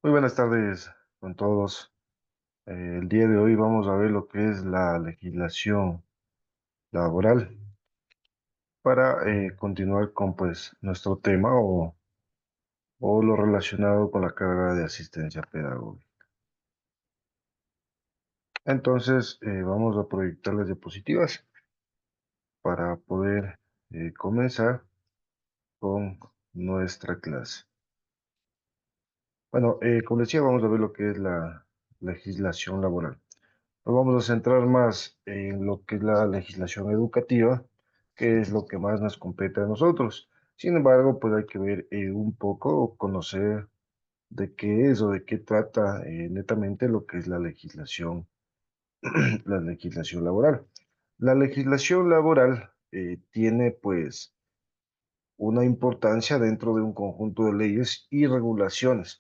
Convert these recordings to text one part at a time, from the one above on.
Muy buenas tardes con todos. El día de hoy vamos a ver lo que es la legislación laboral para continuar con pues nuestro tema o lo relacionado con la carrera de asistencia pedagógica. Entonces vamos a proyectar las diapositivas para poder comenzar con nuestra clase. Bueno, como decía, vamos a ver lo que es la legislación laboral. Nos vamos a centrar más en lo que es la legislación educativa, que es lo que más nos compete a nosotros. Sin embargo, pues hay que ver un poco, o conocer de qué es o de qué trata netamente lo que es la legislación, la legislación laboral. La legislación laboral tiene pues una importancia dentro de un conjunto de leyes y regulaciones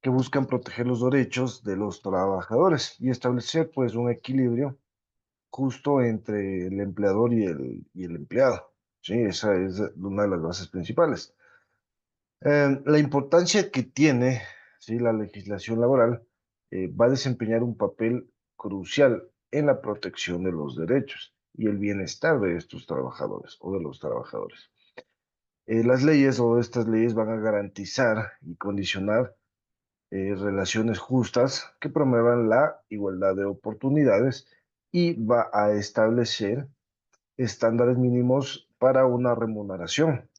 que buscan proteger los derechos de los trabajadores y establecer pues un equilibrio justo entre el empleador y el empleado. Sí, esa es una de las bases principales. La importancia que tiene, sí, la legislación laboral va a desempeñar un papel crucial en la protección de los derechos y el bienestar de estos trabajadores o de los trabajadores. Las leyes o estas leyes van a garantizar y condicionar relaciones justas que promuevan la igualdad de oportunidades y va a establecer estándares mínimos para una remuneración,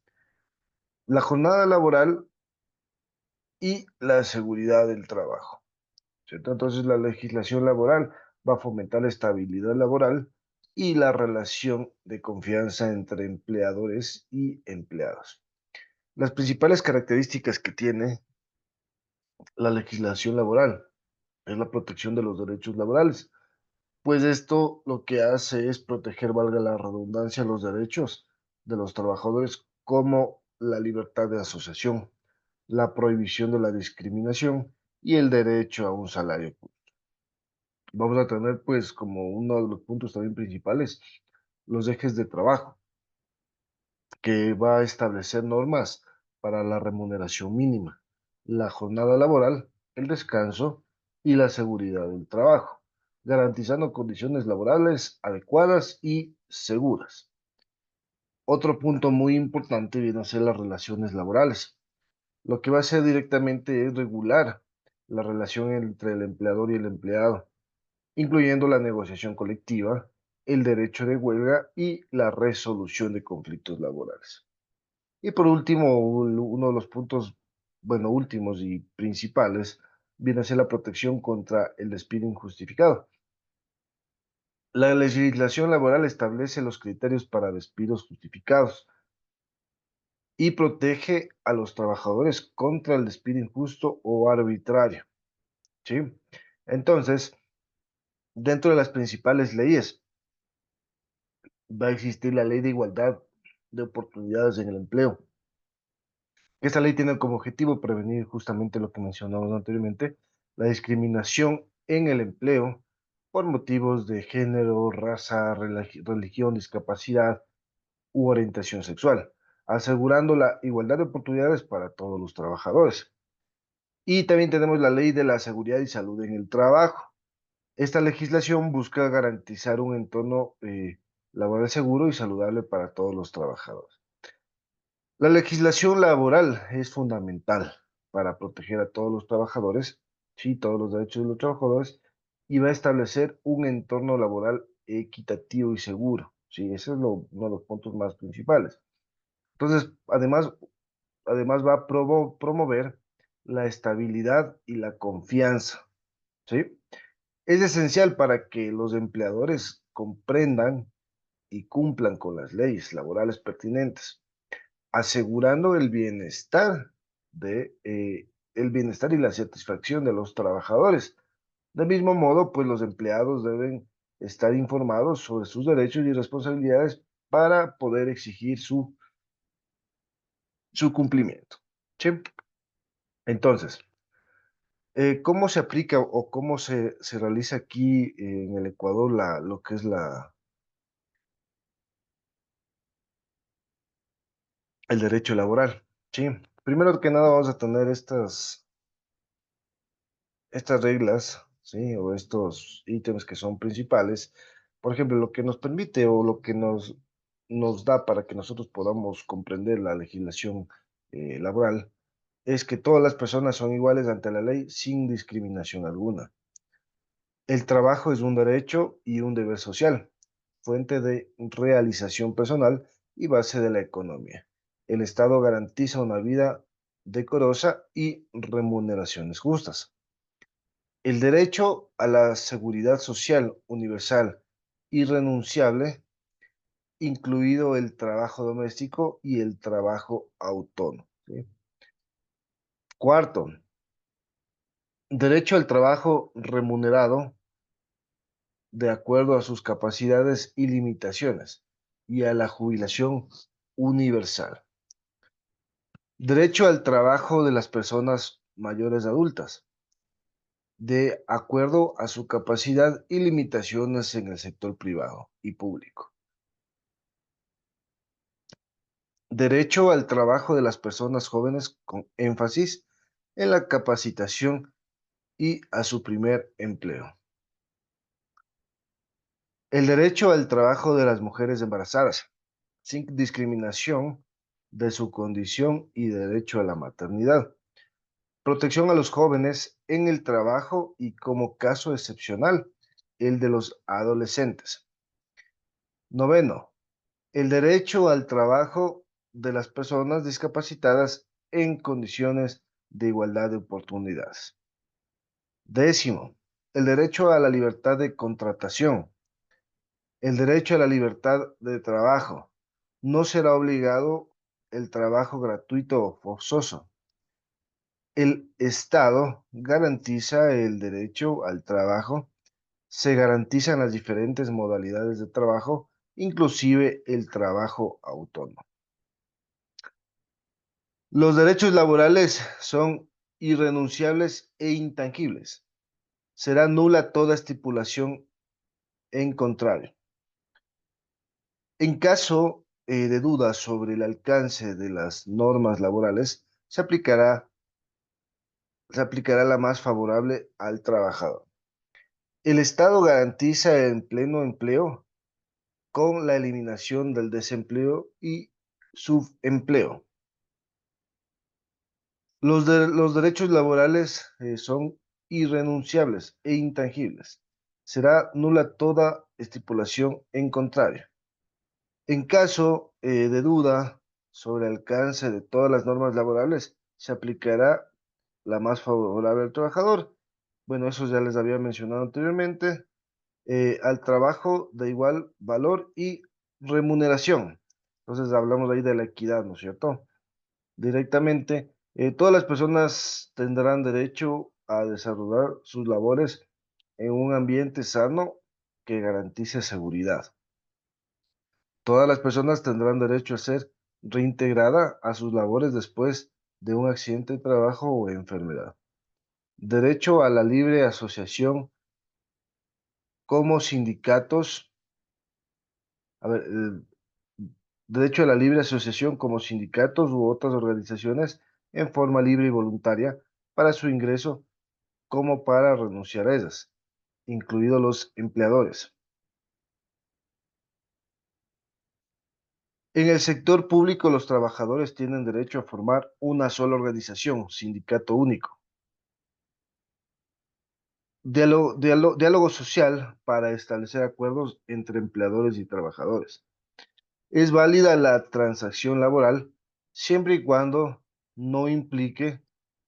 la jornada laboral y la seguridad del trabajo, ¿cierto? Entonces, la legislación laboral va a fomentar la estabilidad laboral y la relación de confianza entre empleadores y empleados. Las principales características que tiene la legislación laboral es la protección de los derechos laborales, pues esto lo que hace es proteger, valga la redundancia, los derechos de los trabajadores como la libertad de asociación, la prohibición de la discriminación y el derecho a un salario justo. Vamos a tener pues como uno de los puntos también principales los ejes de trabajo, que va a establecer normas para la remuneración mínima, la jornada laboral, el descanso y la seguridad del trabajo, garantizando condiciones laborales adecuadas y seguras. Otro punto muy importante viene a ser las relaciones laborales. Lo que va a hacer directamente es regular la relación entre el empleador y el empleado, incluyendo la negociación colectiva, el derecho de huelga y la resolución de conflictos laborales. Y por último, uno de los puntos, bueno, últimos y principales, viene a ser la protección contra el despido injustificado. La legislación laboral establece los criterios para despidos justificados y protege a los trabajadores contra el despido injusto o arbitrario, ¿sí? Entonces, dentro de las principales leyes va a existir la Ley de Igualdad de Oportunidades en el Empleo. Esta ley tiene como objetivo prevenir justamente lo que mencionamos anteriormente, la discriminación en el empleo por motivos de género, raza, religión, discapacidad u orientación sexual, asegurando la igualdad de oportunidades para todos los trabajadores. Y también tenemos la Ley de la Seguridad y Salud en el Trabajo. Esta legislación busca garantizar un entorno laboral seguro y saludable para todos los trabajadores. La legislación laboral es fundamental para proteger a todos los trabajadores, sí, todos los derechos de los trabajadores, y va a establecer un entorno laboral equitativo y seguro. Sí, ese es uno de los puntos más principales. Entonces, además va a promover la estabilidad y la confianza, ¿sí? Es esencial para que los empleadores comprendan y cumplan con las leyes laborales pertinentes, asegurando el bienestar y la satisfacción de los trabajadores. Del mismo modo, pues los empleados deben estar informados sobre sus derechos y responsabilidades para poder exigir su cumplimiento. ¿Sí? Entonces, ¿cómo se aplica o cómo se realiza aquí en el Ecuador lo que es el derecho laboral? Sí. Primero que nada vamos a tener Estas reglas, ¿sí? O estos ítems que son principales, por ejemplo, lo que nos permite o lo que nos da para que nosotros podamos comprender la legislación laboral es que todas las personas son iguales ante la ley sin discriminación alguna. El trabajo es un derecho y un deber social, fuente de realización personal y base de la economía. El Estado garantiza una vida decorosa y remuneraciones justas. El derecho a la seguridad social universal irrenunciable, incluido el trabajo doméstico y el trabajo autónomo. ¿Sí? Cuarto, derecho al trabajo remunerado de acuerdo a sus capacidades y limitaciones y a la jubilación universal. Derecho al trabajo de las personas mayores adultas, de acuerdo a su capacidad y limitaciones en el sector privado y público. Derecho al trabajo de las personas jóvenes con énfasis en la capacitación y a su primer empleo. El derecho al trabajo de las mujeres embarazadas, sin discriminación de su condición y derecho a la maternidad. Protección a los jóvenes en el trabajo y como caso excepcional, el de los adolescentes. Noveno, el derecho al trabajo de las personas discapacitadas en condiciones de igualdad de oportunidades. Décimo, el derecho a la libertad de contratación. El derecho a la libertad de trabajo. No será obligado el trabajo gratuito o forzoso. El Estado garantiza el derecho al trabajo. Se garantizan las diferentes modalidades de trabajo, inclusive el trabajo autónomo. Los derechos laborales son irrenunciables e intangibles. Será nula toda estipulación en contrario. En caso de dudas sobre el alcance de las normas laborales, se aplicará la más favorable al trabajador. El Estado garantiza el pleno empleo con la eliminación del desempleo y subempleo. Los derechos laborales son irrenunciables e intangibles. Será nula toda estipulación en contrario. En caso de duda sobre el alcance de todas las normas laborales, se aplicará la más favorable al trabajador. Bueno, eso ya les había mencionado anteriormente. Al trabajo de igual valor y remuneración. Entonces hablamos ahí de la equidad, ¿no es cierto? Directamente, todas las personas tendrán derecho a desarrollar sus labores en un ambiente sano que garantice seguridad. Todas las personas tendrán derecho a ser reintegrada a sus labores después de un accidente de trabajo o enfermedad. Derecho a la libre asociación como sindicatos, a ver, derecho a la libre asociación como sindicatos u otras organizaciones en forma libre y voluntaria para su ingreso como para renunciar a ellas, incluidos los empleadores. En el sector público, los trabajadores tienen derecho a formar una sola organización, sindicato único. Diálogo social para establecer acuerdos entre empleadores y trabajadores. Es válida la transacción laboral siempre y cuando no implique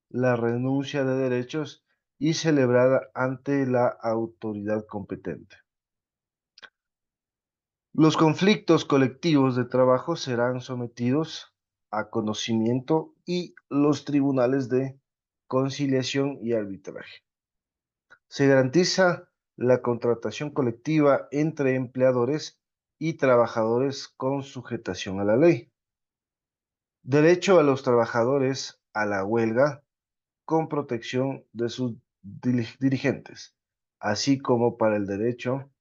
la renuncia de derechos y celebrada ante la autoridad competente. Los conflictos colectivos de trabajo serán sometidos a conocimiento y los tribunales de conciliación y arbitraje. Se garantiza la contratación colectiva entre empleadores y trabajadores con sujetación a la ley. Derecho a los trabajadores a la huelga con protección de sus dirigentes, así como para el derecho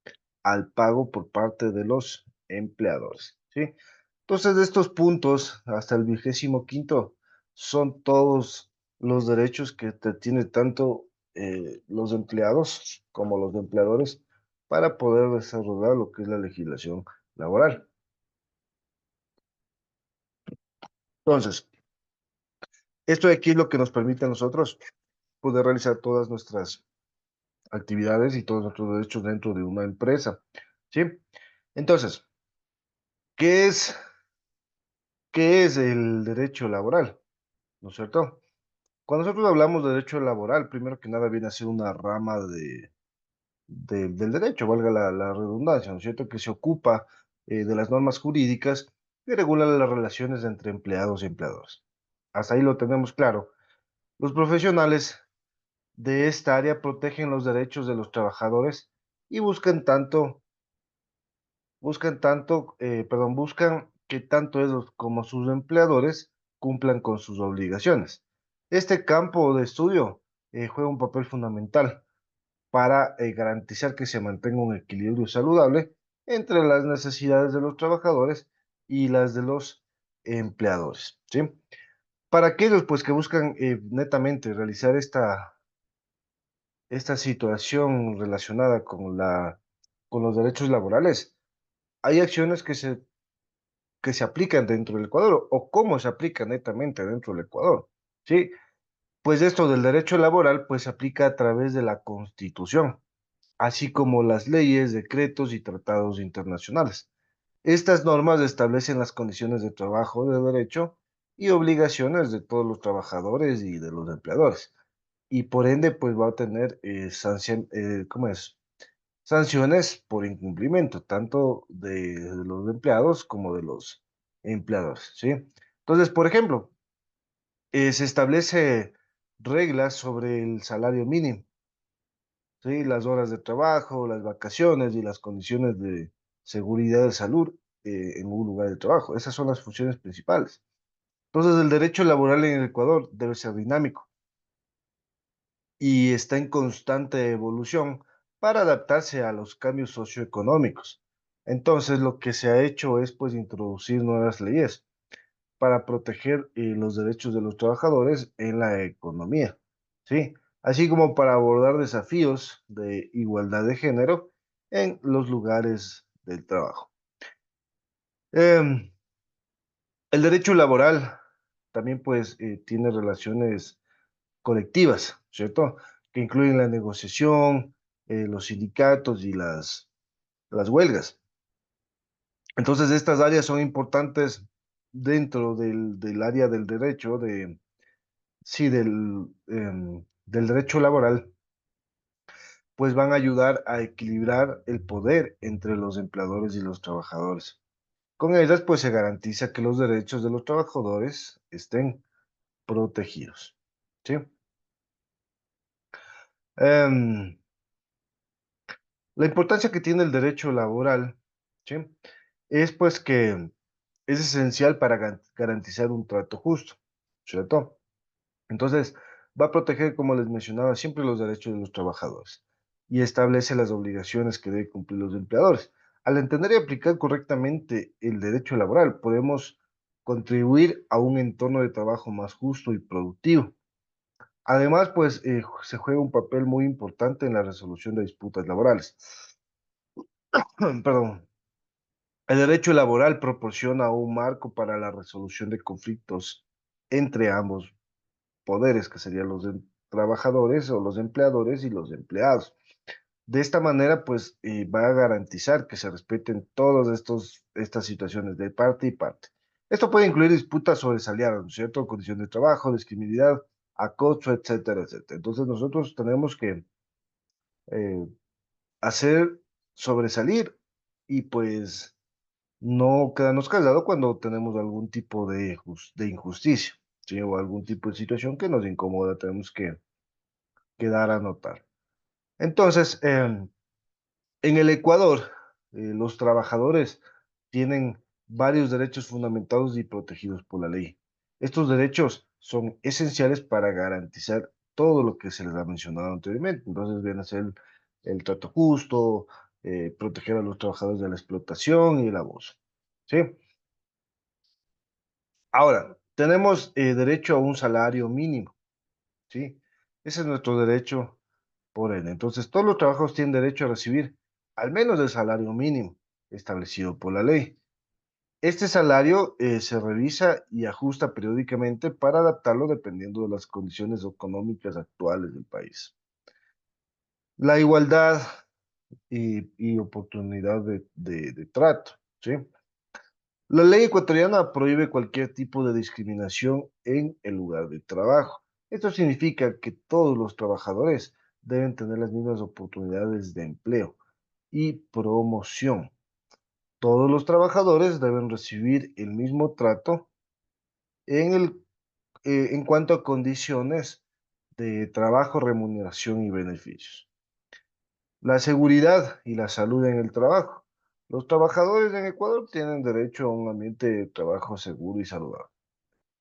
al pago por parte de los empleadores, ¿sí? Entonces, de estos puntos hasta el 25º son todos los derechos que te tiene tanto los empleados como los empleadores para poder desarrollar lo que es la legislación laboral. Entonces, esto de aquí es lo que nos permite a nosotros poder realizar todas nuestras actividades y todos nuestros derechos dentro de una empresa, ¿sí? Entonces, ¿qué es, qué es el derecho laboral? ¿No es cierto? Cuando nosotros hablamos de derecho laboral, primero que nada viene a ser una rama del derecho, valga la redundancia, ¿no es cierto? Que se ocupa de las normas jurídicas que regulan las relaciones entre empleados y empleadores. Hasta ahí lo tenemos claro. Los profesionales de esta área protegen los derechos de los trabajadores y buscan que tanto ellos como sus empleadores cumplan con sus obligaciones. Este campo de estudio juega un papel fundamental para garantizar que se mantenga un equilibrio saludable entre las necesidades de los trabajadores y las de los empleadores, ¿sí? Para aquellos pues que buscan netamente realizar esta situación relacionada con los derechos laborales, hay acciones que se aplican dentro del Ecuador o cómo se aplican netamente dentro del Ecuador, ¿sí? Pues esto del derecho laboral pues se aplica a través de la Constitución, así como las leyes, decretos y tratados internacionales. Estas normas establecen las condiciones de trabajo de derecho y obligaciones de todos los trabajadores y de los empleadores. Y por ende, pues va a tener ¿cómo es? Sanciones por incumplimiento, tanto de los empleados como de los empleadores, ¿sí? Entonces, por ejemplo, se establece reglas sobre el salario mínimo, ¿sí? Las horas de trabajo, las vacaciones y las condiciones de seguridad de salud en un lugar de trabajo. Esas son las funciones principales. Entonces, el derecho laboral en el Ecuador debe ser dinámico y está en constante evolución para adaptarse a los cambios socioeconómicos. Entonces, lo que se ha hecho es pues introducir nuevas leyes para proteger los derechos de los trabajadores en la economía, ¿sí? Así como para abordar desafíos de igualdad de género en los lugares del trabajo. Em, el derecho laboral también pues tiene relaciones colectivas, ¿cierto? Que incluyen la negociación, los sindicatos y las huelgas. Entonces, estas áreas son importantes dentro del área del derecho, sí, del derecho laboral, pues van a ayudar a equilibrar el poder entre los empleadores y los trabajadores. Con ellas, pues se garantiza que los derechos de los trabajadores estén protegidos, ¿sí? Em, la importancia que tiene el derecho laboral, ¿sí? Es pues que es esencial para garantizar un trato justo, ¿cierto? Entonces, va a proteger, como les mencionaba, siempre los derechos de los trabajadores y establece las obligaciones que deben cumplir los empleadores. Al entender y aplicar correctamente el derecho laboral, podemos contribuir a un entorno de trabajo más justo y productivo. Además, pues se juega un papel muy importante en la resolución de disputas laborales. Perdón. El derecho laboral proporciona un marco para la resolución de conflictos entre ambos poderes, que serían los trabajadores o los empleadores y los empleados. De esta manera, pues, va a garantizar que se respeten todas estas situaciones de parte y parte. Esto puede incluir disputas sobre salarios, ¿no es cierto? Condición de trabajo, discriminidad, acoso, etcétera, etcétera. Entonces, nosotros tenemos que eh, hacer sobresalir y, pues, no quedarnos callados cuando tenemos algún tipo de injusticia, ¿sí? O algún tipo de situación que nos incomoda, tenemos que dar a notar. Entonces, en el Ecuador, los trabajadores tienen varios derechos fundamentados y protegidos por la ley. Estos derechos son esenciales para garantizar todo lo que se les ha mencionado anteriormente. Entonces, viene a ser el trato justo, proteger a los trabajadores de la explotación y el abuso. ¿Sí? Ahora, tenemos derecho a un salario mínimo. ¿Sí? Ese es nuestro derecho por ende. Entonces, todos los trabajos tienen derecho a recibir al menos el salario mínimo establecido por la ley. Este salario se revisa y ajusta periódicamente para adaptarlo dependiendo de las condiciones económicas actuales del país. La igualdad y oportunidad de trato, ¿sí? La ley ecuatoriana prohíbe cualquier tipo de discriminación en el lugar de trabajo. Esto significa que todos los trabajadores deben tener las mismas oportunidades de empleo y promoción. Todos los trabajadores deben recibir el mismo trato en en cuanto a condiciones de trabajo, remuneración y beneficios. La seguridad y la salud en el trabajo. Los trabajadores en Ecuador tienen derecho a un ambiente de trabajo seguro y saludable.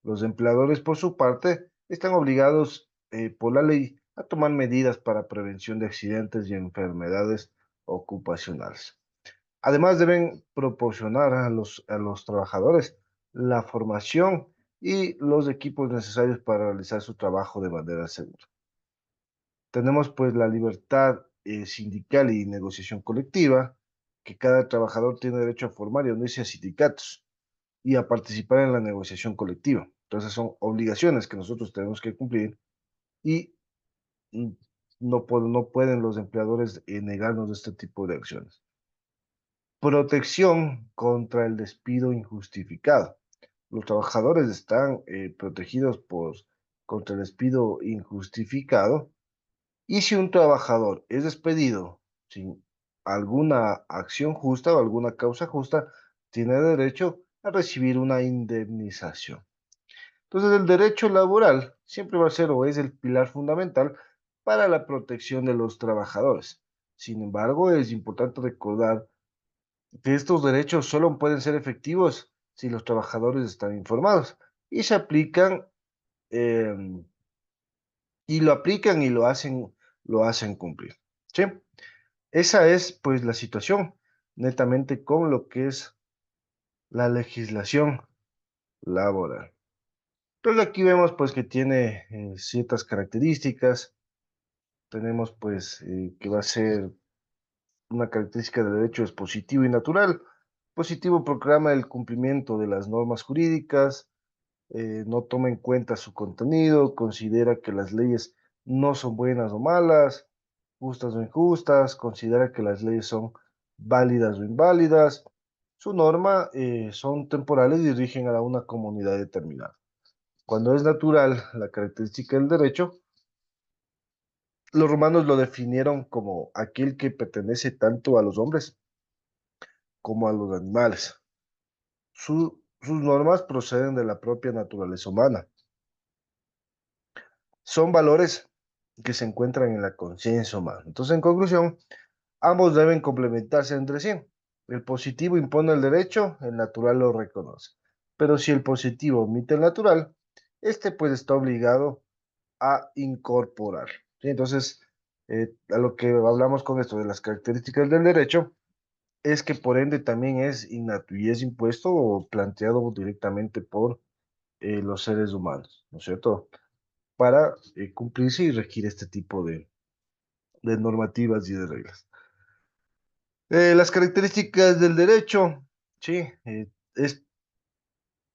Los empleadores, por su parte, están obligados por la ley a tomar medidas para prevención de accidentes y enfermedades ocupacionales. Además, deben proporcionar a a los trabajadores la formación y los equipos necesarios para realizar su trabajo de manera segura. Tenemos pues la libertad sindical y negociación colectiva, que cada trabajador tiene derecho a formar y unirse a sindicatos y a participar en la negociación colectiva. Entonces son obligaciones que nosotros tenemos que cumplir y mm, no pueden los empleadores negarnos este tipo de acciones. Protección contra el despido injustificado. Los trabajadores están protegidos contra el despido injustificado y si un trabajador es despedido sin alguna acción justa o alguna causa justa, tiene derecho a recibir una indemnización. Entonces, el derecho laboral siempre va a ser o es el pilar fundamental para la protección de los trabajadores. Sin embargo, es importante recordar que estos derechos solo pueden ser efectivos si los trabajadores están informados y se aplican em, y lo aplican y lo hacen cumplir. ¿Sí? Esa es pues la situación netamente con lo que es la legislación laboral. Entonces aquí vemos pues que tiene ciertas características. Tenemos pues que va a ser una característica del derecho es positivo y natural. Positivo proclama el cumplimiento de las normas jurídicas, no toma en cuenta su contenido, considera que las leyes no son buenas o malas, justas o injustas, considera que las leyes son válidas o inválidas. Su norma son temporales y rigen a una comunidad determinada. Cuando es natural la característica del derecho, los romanos lo definieron como aquel que pertenece tanto a los hombres como a los animales. Sus normas proceden de la propia naturaleza humana. Son valores que se encuentran en la conciencia humana. Entonces, en conclusión, ambos deben complementarse entre sí. El positivo impone el derecho, el natural lo reconoce. Pero si el positivo omite el natural, este pues está obligado a incorporar. ¿Sí? Entonces, a lo que hablamos con esto de las características del derecho, es que por ende también es innato y es impuesto o planteado directamente por los seres humanos, ¿no es cierto? Para cumplirse y regir este tipo de normativas y de reglas. Las características del derecho, sí, es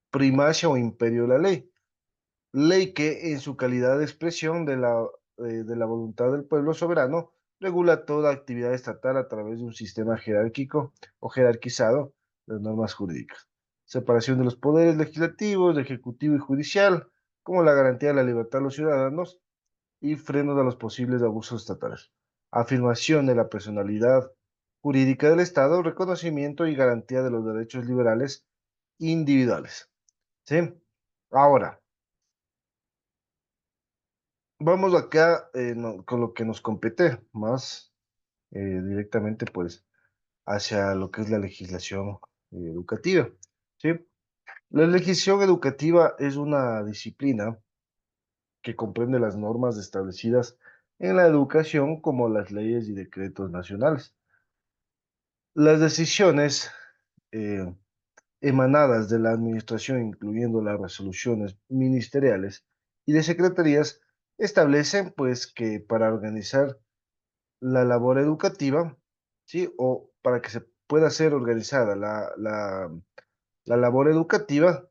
primacia o imperio de la ley. Ley que en su calidad de expresión de la voluntad del pueblo soberano regula toda actividad estatal a través de un sistema jerárquico o jerarquizado de normas jurídicas. Separación de los poderes legislativos, ejecutivo y judicial, como la garantía de la libertad de los ciudadanos y frenos a los posibles abusos estatales. Afirmación de la personalidad jurídica del Estado, reconocimiento y garantía de los derechos liberales individuales. ¿Sí? Ahora, vamos acá con lo que nos compete más directamente, pues, hacia lo que es la legislación educativa. ¿Sí? La legislación educativa es una disciplina que comprende las normas establecidas en la educación como las leyes y decretos nacionales. Las decisiones eh, emanadas de la administración, incluyendo las resoluciones ministeriales y de secretarías, establecen pues que para organizar la labor educativa, ¿sí? O para que se pueda ser organizada la labor educativa,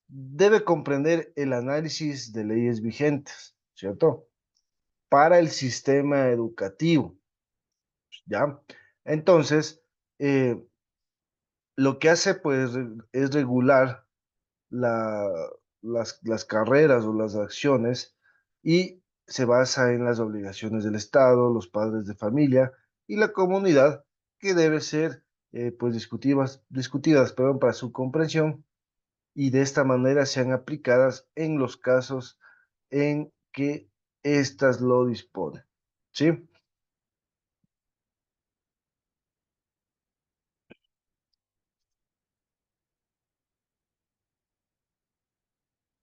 debe comprender el análisis de leyes vigentes, ¿cierto? Para el sistema educativo, ¿ya? Entonces, eh, lo que hace, pues, es regular la, las carreras o las acciones y se basa en las obligaciones del Estado, los padres de familia y la comunidad que debe ser pues discutidas perdón, para su comprensión y de esta manera sean aplicadas en los casos en que éstas lo disponen. ¿Sí?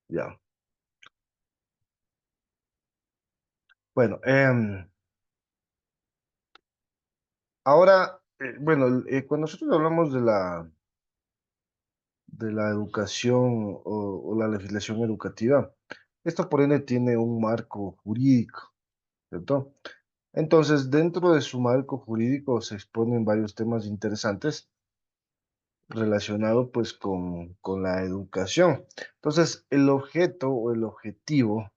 Ya. Bueno, ahora, bueno, cuando nosotros hablamos de la educación o la legislación educativa. Esto por ende tiene un marco jurídico, ¿cierto? Entonces, dentro de su marco jurídico se exponen varios temas interesantes relacionados pues con la educación. Entonces, el objeto o el objetivo, ¿no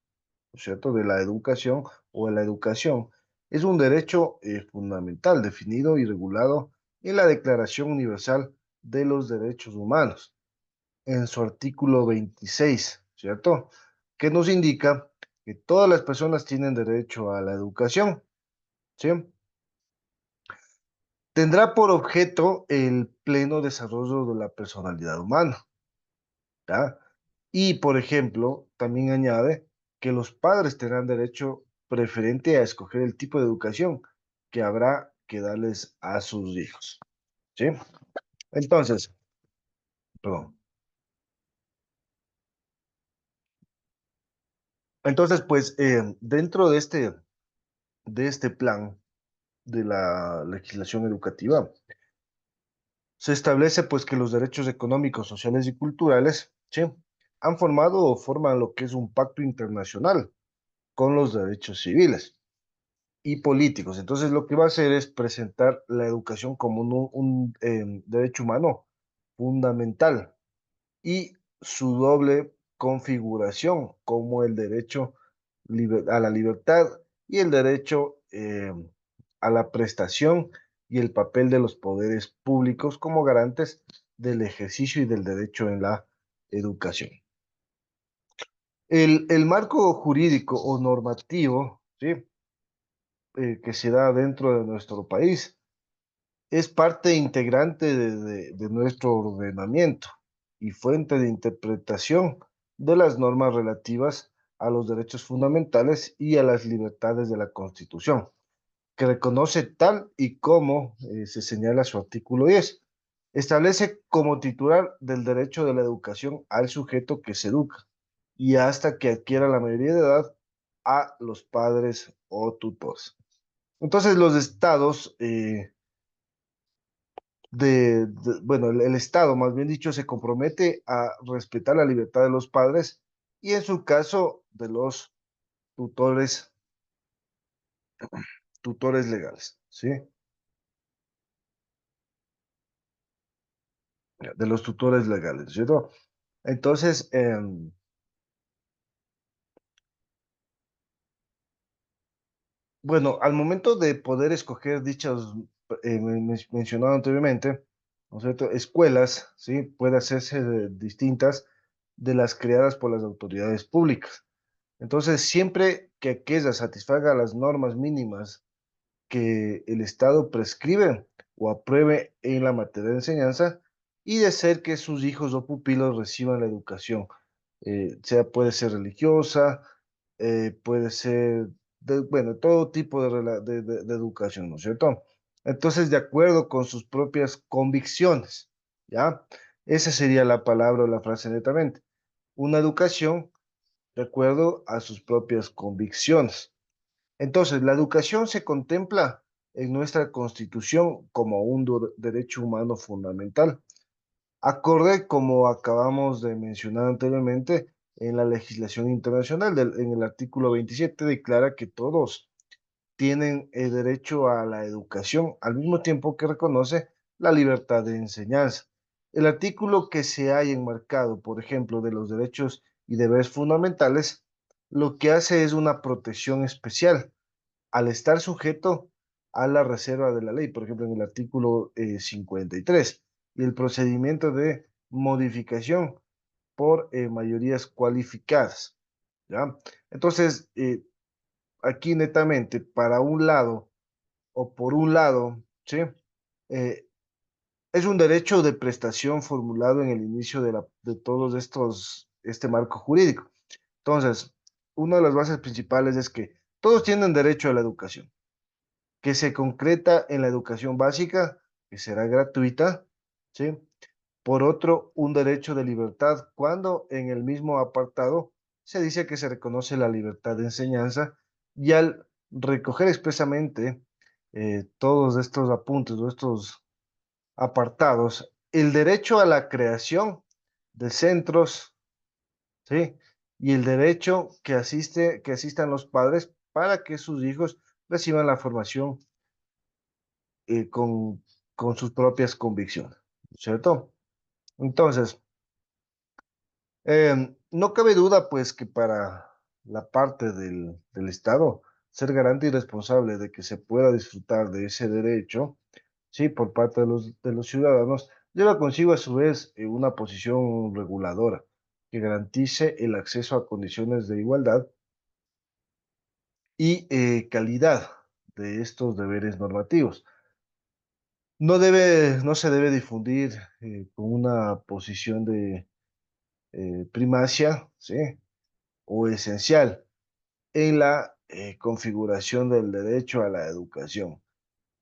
es cierto?, de la educación o de la educación es un derecho fundamental definido y regulado en la Declaración Universal de los Derechos Humanos en su artículo 26, ¿cierto? Que nos indica que todas las personas tienen derecho a la educación, ¿sí? Tendrá por objeto el pleno desarrollo de la personalidad humana, ¿ya? Y, por ejemplo, también añade que los padres tendrán derecho preferente a escoger el tipo de educación que habrá que darles a sus hijos, ¿sí? Entonces, perdón. Entonces, pues, dentro de este plan, de la legislación educativa. Se establece pues que los derechos económicos, sociales y culturales, ¿sí?, han formado o forman lo que es un pacto internacional con los derechos civiles y políticos. Entonces lo que va a hacer es presentar la educación como un derecho humano fundamental y su doble configuración como el derecho a la libertad y el derecho a la prestación y el papel de los poderes públicos como garantes del ejercicio y del derecho en la educación. El marco jurídico o normativo, ¿sí?, que se da dentro de nuestro país es parte integrante de nuestro ordenamiento y fuente de interpretación de las normas relativas a los derechos fundamentales y a las libertades de la Constitución, que reconoce tal y como se señala su artículo 10. Establece como titular del derecho de la educación al sujeto que se educa y hasta que adquiera la mayoría de edad a los padres o tutores. Entonces los estados bueno, el Estado, más bien dicho, se compromete a respetar la libertad de los padres y en su caso de los tutores, tutores legales, ¿sí? De los tutores legales, ¿cierto? Entonces, bueno, al momento de poder escoger dichas, mencionado anteriormente, ¿no es cierto?, escuelas, ¿sí?, puede hacerse distintas de las creadas por las autoridades públicas. Entonces, siempre que aquella satisfaga las normas mínimas que el Estado prescribe o apruebe en la materia de enseñanza y de ser que sus hijos o pupilos reciban la educación, puede ser religiosa, puede ser, bueno, todo tipo de educación, ¿no es cierto? Entonces, de acuerdo con sus propias convicciones, ¿ya? Esa sería la palabra o la frase netamente. Una educación de acuerdo a sus propias convicciones. Entonces, la educación se contempla en nuestra Constitución como un derecho humano fundamental, acorde como acabamos de mencionar anteriormente en la legislación internacional, en el artículo 27 declara que todos tienen el derecho a la educación, al mismo tiempo que reconoce la libertad de enseñanza. El artículo que se haya enmarcado, por ejemplo, de los derechos y deberes fundamentales, lo que hace es una protección especial al estar sujeto a la reserva de la ley, por ejemplo, en el artículo 53, y el procedimiento de modificación por mayorías cualificadas, ¿ya? Entonces, aquí netamente, para un lado o por un lado, ¿sí? Eh, es un derecho de prestación formulado en el inicio de todos este marco jurídico. Entonces, una de las bases principales es que todos tienen derecho a la educación, que se concreta en la educación básica, que será gratuita, ¿sí? Por otro, un derecho de libertad, cuando en el mismo apartado se dice que se reconoce la libertad de enseñanza y al recoger expresamente todos estos apuntes o estos apartados, el derecho a la creación de centros, ¿sí? Y el derecho que asistan los padres para que sus hijos reciban la formación eh, con, con sus propias convicciones, ¿cierto? Entonces, no cabe duda, pues, que para la parte del Estado, ser garante y responsable de que se pueda disfrutar de ese derecho, sí, por parte de los ciudadanos, lleva consigo a su vez una posición reguladora que garantice el acceso a condiciones de igualdad y calidad de estos deberes normativos. No se debe difundir con una posición de primacia, ¿sí? O esencial en la configuración del derecho a la educación.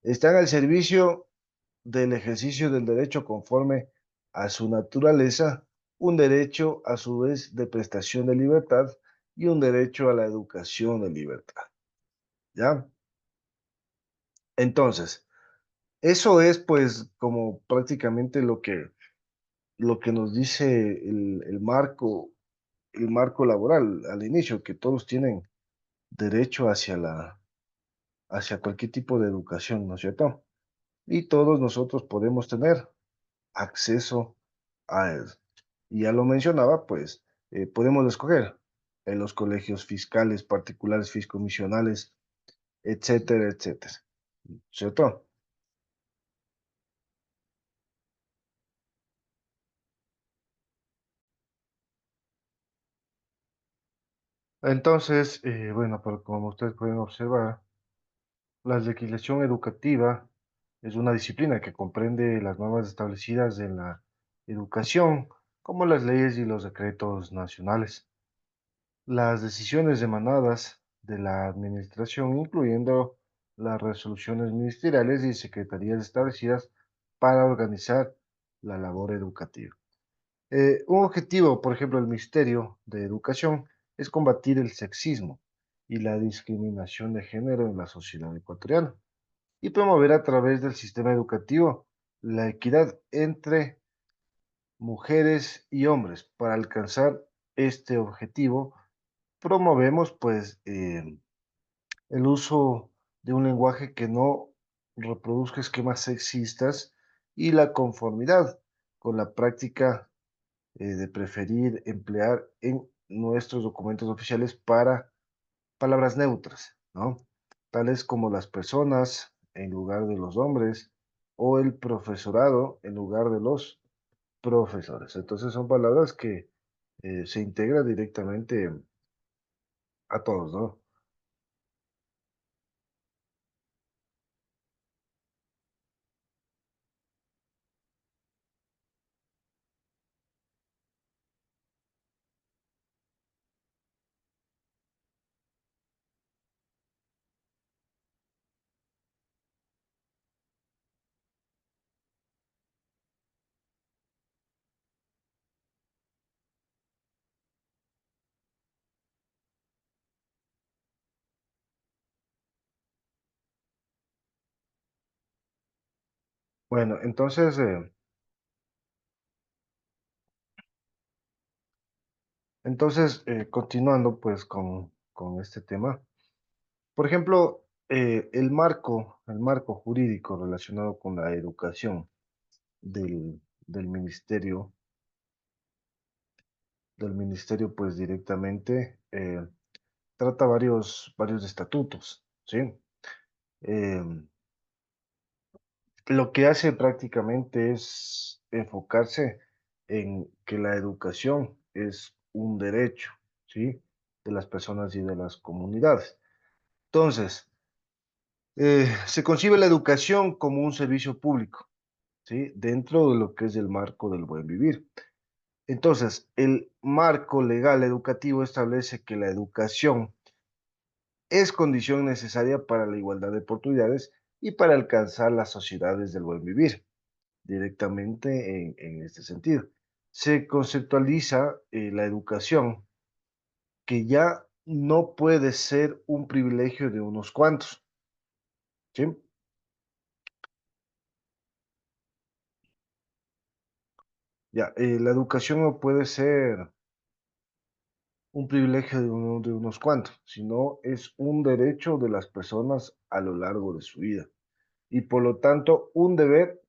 Están al servicio del ejercicio del derecho conforme a su naturaleza, un derecho a su vez de prestación de libertad y un derecho a la educación de libertad. ¿Ya? Entonces, eso es pues como prácticamente lo que nos dice el marco laboral al inicio, que todos tienen derecho hacia cualquier tipo de educación, ¿no es cierto? Y todos nosotros podemos tener acceso a él. Y ya lo mencionaba, pues podemos escoger en los colegios fiscales, particulares, fiscomisionales, etcétera, etcétera, ¿cierto? Entonces, bueno, pero como ustedes pueden observar, la legislación educativa es una disciplina que comprende las normas establecidas en la educación, como las leyes y los decretos nacionales. Las decisiones emanadas de la administración, incluyendo las resoluciones ministeriales y secretarías establecidas para organizar la labor educativa. Un objetivo, por ejemplo, del Ministerio de Educación es combatir el sexismo y la discriminación de género en la sociedad ecuatoriana y promover a través del sistema educativo la equidad entre mujeres y hombres. Para alcanzar este objetivo, promovemos pues el uso de un lenguaje que no reproduzca esquemas sexistas y la conformidad con la práctica de preferir emplear en nuestros documentos oficiales para palabras neutras, ¿no? Tales como las personas en lugar de los hombres o el profesorado en lugar de los profesores. Entonces son palabras que se integran directamente a todos, ¿no? Bueno, entonces continuando pues con este tema. Por ejemplo, el marco jurídico relacionado con la educación del ministerio, pues directamente trata varios estatutos, ¿sí? Eh, lo que hace prácticamente es enfocarse en que la educación es un derecho, ¿sí? De las personas y de las comunidades. Entonces, se concibe la educación como un servicio público, ¿sí? Dentro de lo que es el marco del buen vivir. Entonces, el marco legal educativo establece que la educación es condición necesaria para la igualdad de oportunidades y para alcanzar las sociedades del buen vivir, directamente en este sentido. Se conceptualiza la educación que ya no puede ser un privilegio de unos cuantos, ¿sí? Ya, la educación no puede ser un privilegio de unos cuantos, sino es un derecho de las personas a lo largo de su vida y por lo tanto un deber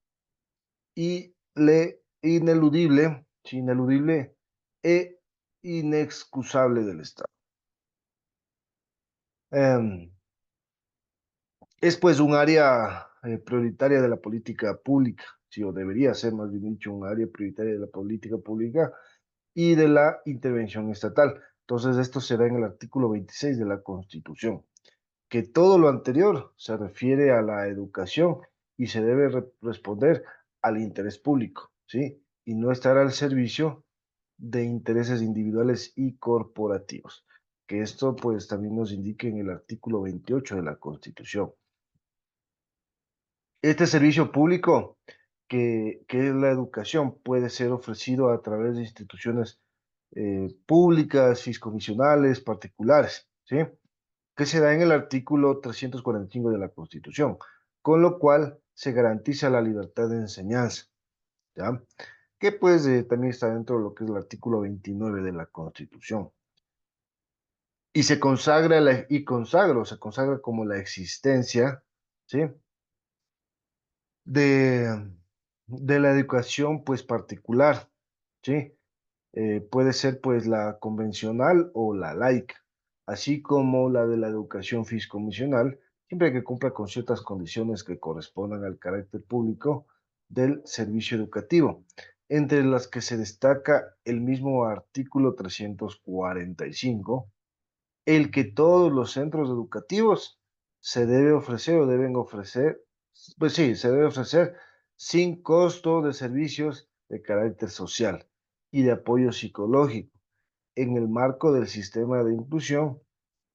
ineludible, sí, ineludible e inexcusable del Estado. Em, es pues un área prioritaria de la política pública, sí, o debería ser más bien dicho un área prioritaria de la política pública y de la intervención estatal. Entonces, esto será en el artículo 26 de la Constitución, que todo lo anterior se refiere a la educación y se debe responder al interés público, ¿sí? Y no estar al servicio de intereses individuales y corporativos. Que esto pues también nos indica en el artículo 28 de la Constitución. Este servicio público, que es la educación, puede ser ofrecido a través de instituciones públicas, fiscomisionales, particulares, ¿sí? Que se da en el artículo 345 de la Constitución, con lo cual se garantiza la libertad de enseñanza, ¿ya? Que pues también está dentro de lo que es el artículo 29 de la Constitución. Y se consagra, se consagra como la existencia, ¿sí? De, de la educación pues particular, ¿sí? Puede ser pues la convencional o la laica, así como la de la educación fiscomisional, siempre que cumpla con ciertas condiciones que correspondan al carácter público del servicio educativo, entre las que se destaca el mismo artículo 345, el que todos los centros educativos se debe ofrecer o deben ofrecer, pues sí, se debe ofrecer sin costo de servicios de carácter social y de apoyo psicológico en el marco del sistema de inclusión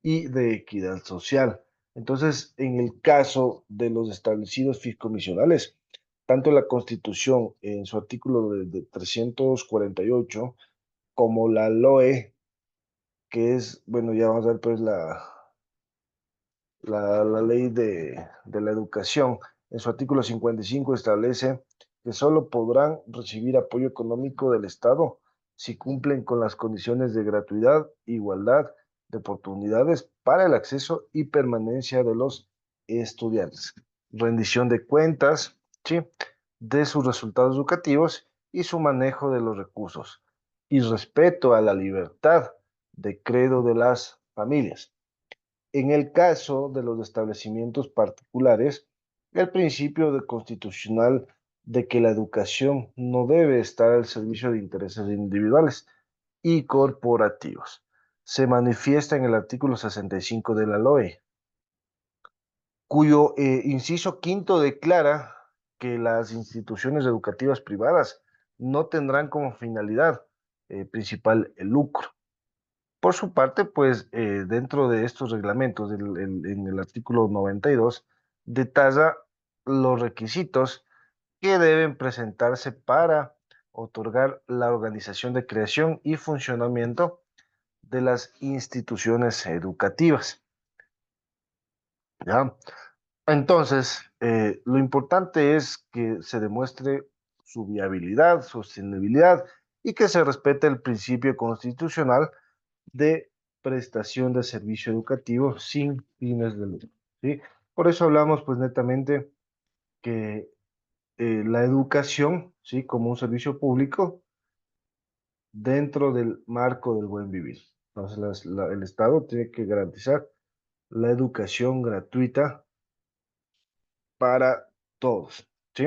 y de equidad social. Entonces, en el caso de los establecidos fiscomisionales, tanto la Constitución en su artículo de 348 como la LOE, que es, bueno, ya vamos a ver pues la ley de la educación, en su artículo 55 establece que solo podrán recibir apoyo económico del Estado si cumplen con las condiciones de gratuidad, igualdad de oportunidades para el acceso y permanencia de los estudiantes, rendición de cuentas, ¿sí? De sus resultados educativos y su manejo de los recursos, y respeto a la libertad de credo de las familias. En el caso de los establecimientos particulares, el principio constitucional de que la educación no debe estar al servicio de intereses individuales y corporativos se manifiesta en el artículo 65 de la LOE, cuyo inciso quinto declara que las instituciones educativas privadas no tendrán como finalidad principal el lucro. Por su parte, pues dentro de estos reglamentos, en el artículo 92, detalla los requisitos que deben presentarse para otorgar la organización de creación y funcionamiento de las instituciones educativas, ¿ya? Entonces, lo importante es que se demuestre su viabilidad, sostenibilidad y que se respete el principio constitucional de prestación de servicio educativo sin fines de lucro. ¿sí? Por eso hablamos, pues, netamente que la educación, ¿sí? Como un servicio público dentro del marco del buen vivir. Entonces, el Estado tiene que garantizar la educación gratuita para todos, ¿sí?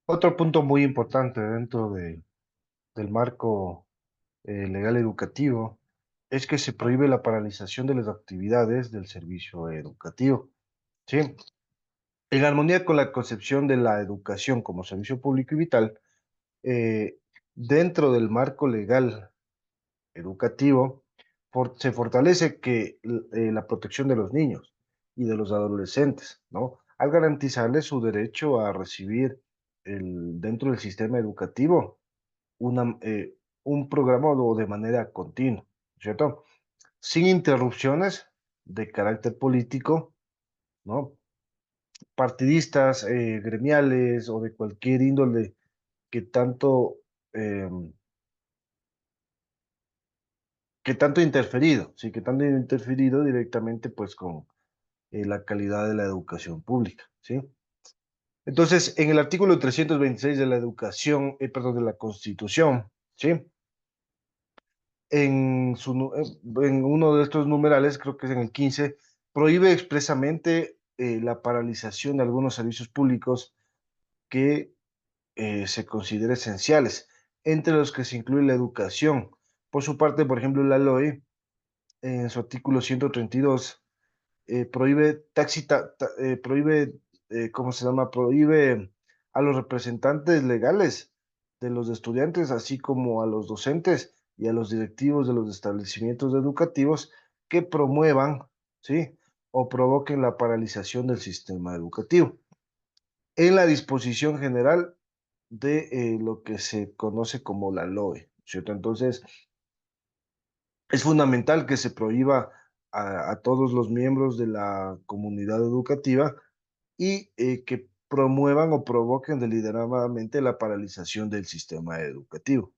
Otro punto muy importante dentro del marco legal educativo es que se prohíbe la paralización de las actividades del servicio educativo, ¿sí? En armonía con la concepción de la educación como servicio público y vital, eh, dentro del marco legal educativo, se fortalece que la protección de los niños y de los adolescentes, ¿no? Al garantizarles su derecho a recibir dentro del sistema educativo un programa o de manera continua, ¿cierto? Sin interrupciones de carácter político, ¿no? Partidistas, gremiales o de cualquier índole que tanto, em, que tanto interferido, sí, que tanto interferido directamente pues con la calidad de la educación pública, ¿sí? Entonces, en el artículo 326 de la educación, perdón, de la Constitución, ¿sí? En uno de estos numerales, creo que es en el 15, prohíbe expresamente la paralización de algunos servicios públicos que se consideren esenciales, entre los que se incluye la educación. Por su parte, por ejemplo, la LOE, en su artículo 132, prohíbe, prohíbe, ¿cómo se llama? Prohíbe a los representantes legales de los estudiantes, así como a los docentes y a los directivos de los establecimientos educativos que promuevan, ¿sí? O provoquen la paralización del sistema educativo. En la disposición general de lo que se conoce como la LOE, ¿cierto? Entonces, es fundamental que se prohíba a todos los miembros de la comunidad educativa y que promuevan o provoquen deliberadamente la paralización del sistema educativo.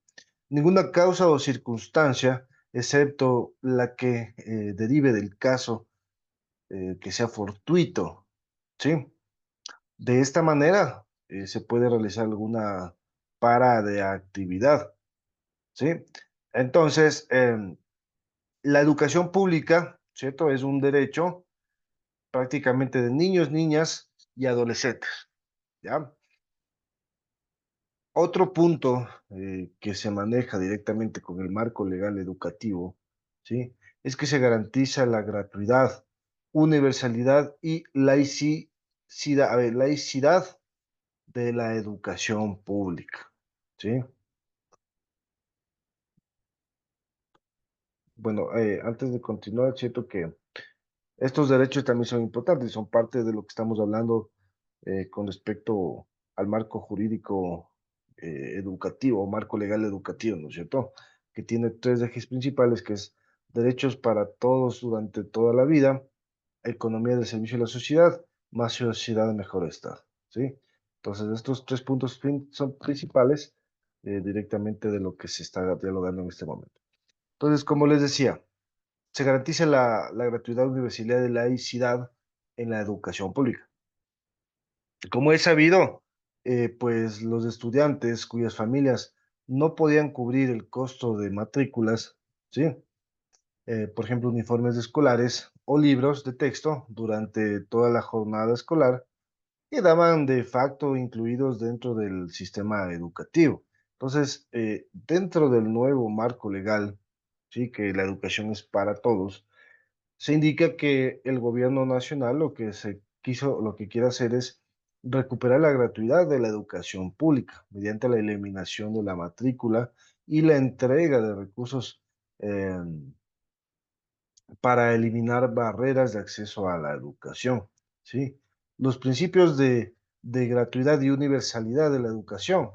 Ninguna causa o circunstancia, excepto la que derive del caso que sea fortuito, ¿sí? De esta manera se puede realizar alguna para de actividad, ¿sí? Entonces, la educación pública, ¿cierto? Es un derecho prácticamente de niños, niñas y adolescentes, ¿ya? Otro punto que se maneja directamente con el marco legal educativo, ¿sí? Es que se garantiza la gratuidad, universalidad y laicidad, a ver, laicidad de la educación pública, ¿sí? Bueno, antes de continuar, siento que estos derechos también son importantes, son parte de lo que estamos hablando con respecto al marco jurídico educativo, o marco legal educativo, ¿no es cierto? Que tiene tres ejes principales, que es derechos para todos durante toda la vida, economía del servicio a la sociedad, más sociedad, mejor estado, ¿sí? Entonces, estos tres puntos son principales directamente de lo que se está dialogando en este momento. Entonces, como les decía, se garantiza la gratuidad, universalidad y laicidad en la educación pública. Como es sabido, pues los estudiantes cuyas familias no podían cubrir el costo de matrículas, ¿sí? Por ejemplo, uniformes escolares o libros de texto durante toda la jornada escolar, quedaban de facto incluidos dentro del sistema educativo. Entonces, dentro del nuevo marco legal, sí, que la educación es para todos, se indica que el gobierno nacional lo que quiere hacer es recuperar la gratuidad de la educación pública mediante la eliminación de la matrícula y la entrega de recursos eh, para eliminar barreras de acceso a la educación, ¿sí? Los principios de gratuidad y universalidad de la educación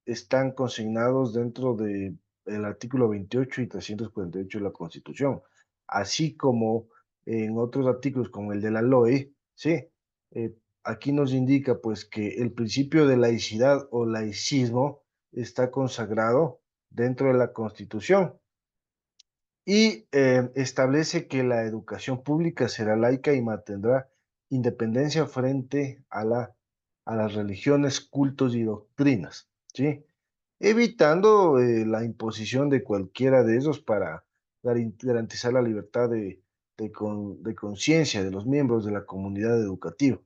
están consignados dentro del artículo 28 y 348 de la Constitución, así como en otros artículos como el de la LOE, ¿sí? aquí nos indica pues que el principio de laicidad o laicismo está consagrado dentro de la Constitución y establece que la educación pública será laica y mantendrá independencia frente a las religiones, cultos y doctrinas, ¿sí? Evitando la imposición de cualquiera de esos para garantizar la libertad de conciencia de los miembros de la comunidad educativa.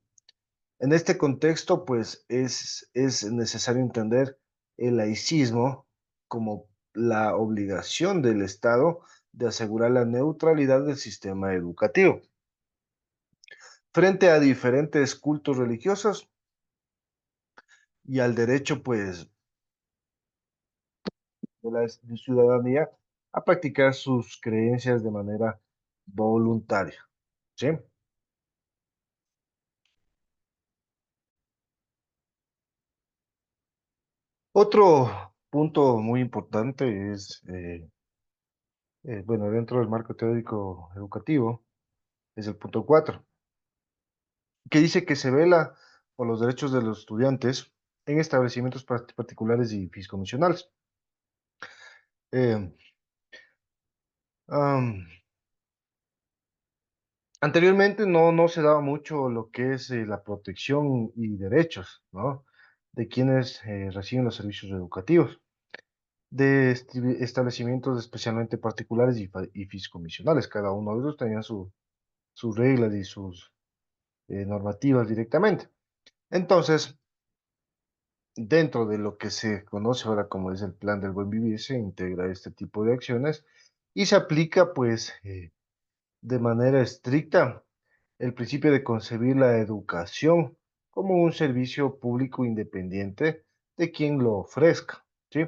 En este contexto, pues es necesario entender el laicismo como la obligación del Estado de asegurar la neutralidad del sistema educativo frente a diferentes cultos religiosos y al derecho, pues, de la ciudadanía a practicar sus creencias de manera voluntaria, ¿sí? Otro punto muy importante es, bueno, dentro del marco teórico educativo, es el punto 4 que dice que se vela por los derechos de los estudiantes en establecimientos particulares y fiscomisionales. Eh, am, Anteriormente no se daba mucho lo que es la protección y derechos, ¿no? De quienes reciben los servicios educativos, de establecimientos especialmente particulares y fiscomisionales. Cada uno de ellos tenía sus reglas y sus normativas directamente. Entonces, dentro de lo que se conoce ahora como es el plan del buen vivir, se integra este tipo de acciones y se aplica pues de manera estricta el principio de concebir la educación como un servicio público independiente de quien lo ofrezca, ¿sí?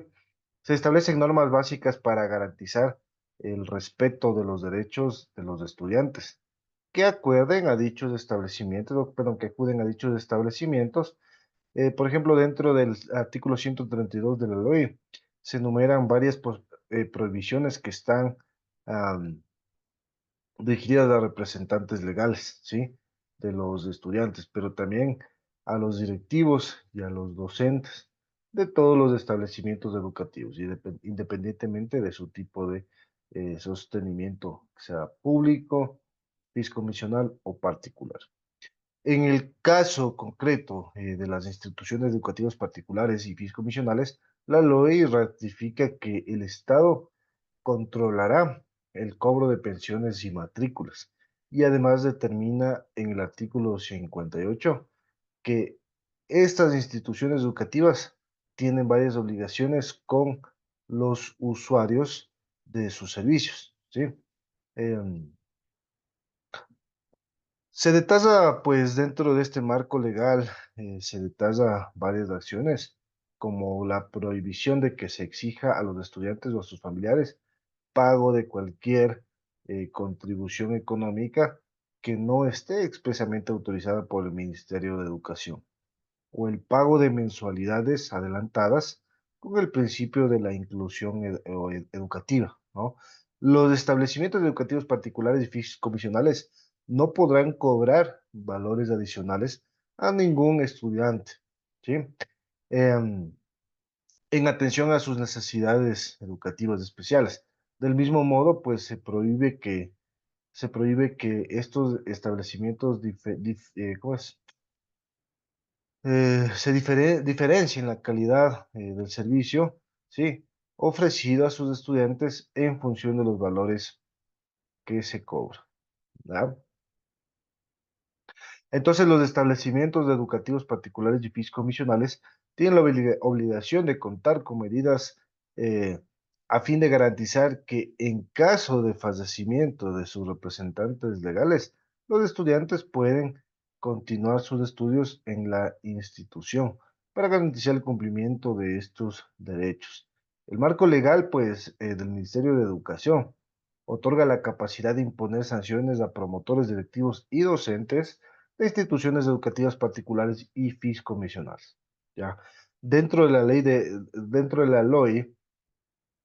Se establecen normas básicas para garantizar el respeto de los derechos de los estudiantes que acuerden a dichos establecimientos, perdón, que acuden a dichos establecimientos. Por ejemplo, dentro del artículo 132 de la ley se enumeran varias prohibiciones que están dirigidas a representantes legales, ¿sí? De los estudiantes, pero también a los directivos y a los docentes de todos los establecimientos educativos, independientemente de su tipo de sostenimiento, sea público, fiscomisional o particular. En el caso concreto de las instituciones educativas particulares y fiscomisionales, la ley ratifica que el Estado controlará el cobro de pensiones y matrículas y además determina en el artículo 58 que estas instituciones educativas tienen varias obligaciones con los usuarios de sus servicios, ¿sí? Em, Se detalla, pues, dentro de este marco legal, se detalla varias acciones, como la prohibición de que se exija a los estudiantes o a sus familiares pago de cualquier contribución económica que no esté expresamente autorizada por el Ministerio de Educación o el pago de mensualidades adelantadas con el principio de la inclusión educativa, ¿no? Los establecimientos educativos particulares y comisionales no podrán cobrar valores adicionales a ningún estudiante, ¿sí? Em, en atención a sus necesidades educativas especiales. Del mismo modo, pues se prohíbe que estos establecimientos ¿cómo es? Diferencien la calidad del servicio, ¿sí? Ofrecido a sus estudiantes en función de los valores que se cobran, ¿verdad? Entonces, los establecimientos educativos particulares y fiscomisionales tienen la obligación de contar con medidas eh, a fin de garantizar que en caso de fallecimiento de sus representantes legales, los estudiantes pueden continuar sus estudios en la institución para garantizar el cumplimiento de estos derechos. El marco legal, pues, del Ministerio de Educación otorga la capacidad de imponer sanciones a promotores, directivos y docentes de instituciones educativas particulares y fiscomisionales. ¿Ya? Dentro de la LOI,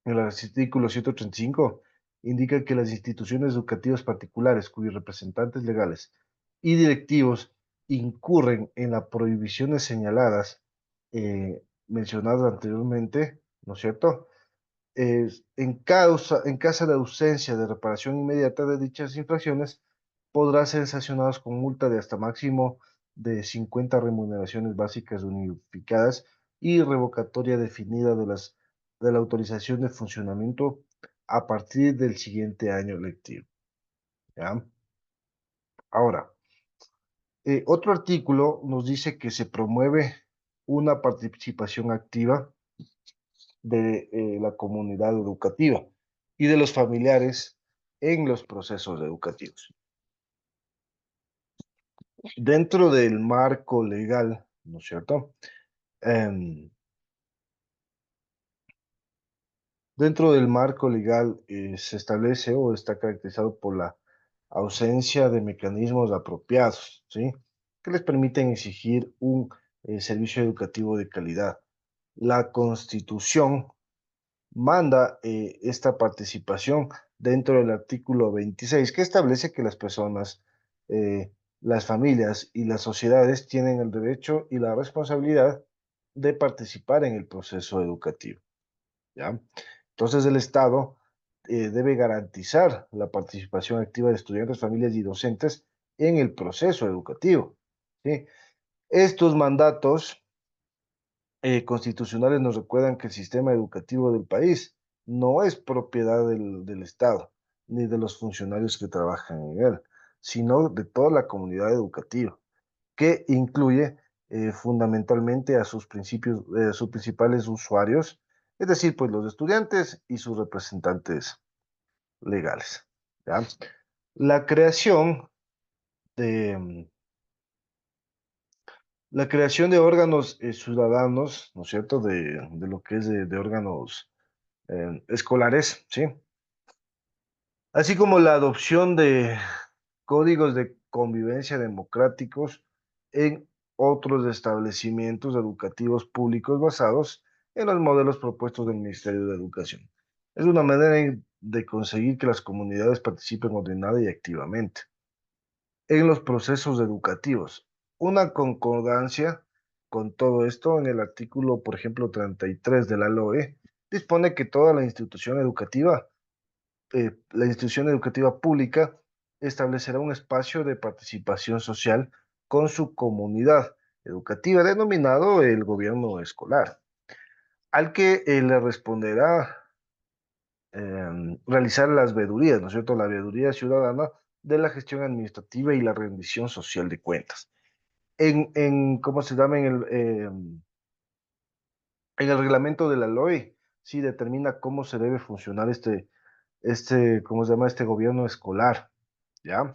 en el artículo 135, indica que las instituciones educativas particulares cuyos representantes legales y directivos incurren en las prohibiciones señaladas, mencionadas anteriormente, ¿no es cierto? En caso de ausencia de reparación inmediata de dichas infracciones, podrá ser sancionados con multa de hasta máximo de 50 remuneraciones básicas unificadas y revocatoria definida de la autorización de funcionamiento a partir del siguiente año lectivo. ¿Ya? Ahora, otro artículo nos dice que se promueve una participación activa de la comunidad educativa y de los familiares en los procesos educativos. Dentro del marco legal, ¿no es cierto? Em, Dentro del marco legal se establece o está caracterizado por la ausencia de mecanismos apropiados, ¿sí? Que les permiten exigir un servicio educativo de calidad. La Constitución manda esta participación dentro del artículo 26, que establece que las personas, las familias y las sociedades tienen el derecho y la responsabilidad de participar en el proceso educativo, ¿ya? Entonces el Estado debe garantizar la participación activa de estudiantes, familias y docentes en el proceso educativo, ¿sí? Estos mandatos constitucionales nos recuerdan que el sistema educativo del país no es propiedad del Estado, ni de los funcionarios que trabajan en él, sino de toda la comunidad educativa, que incluye fundamentalmente a sus principios, sus principales usuarios, es decir, pues los estudiantes y sus representantes legales. ¿Ya? La creación de, la creación de órganos ciudadanos, ¿no es cierto?, de lo que es de órganos escolares, ¿sí? Así como la adopción de códigos de convivencia democráticos en otros establecimientos educativos públicos basados en los modelos propuestos del Ministerio de Educación. Es una manera de conseguir que las comunidades participen ordenada y activamente en los procesos educativos. Una concordancia con todo esto en el artículo, por ejemplo, 33 de la LOE, dispone que toda la institución educativa pública establecerá un espacio de participación social con su comunidad educativa, denominado el gobierno escolar, al que le responderá realizar las veedurías, ¿no es cierto? La veeduría ciudadana de la gestión administrativa y la rendición social de cuentas. ¿Cómo se llama? En el reglamento de la LOE, sí determina cómo se debe funcionar ¿cómo se llama? Este gobierno escolar, ¿ya?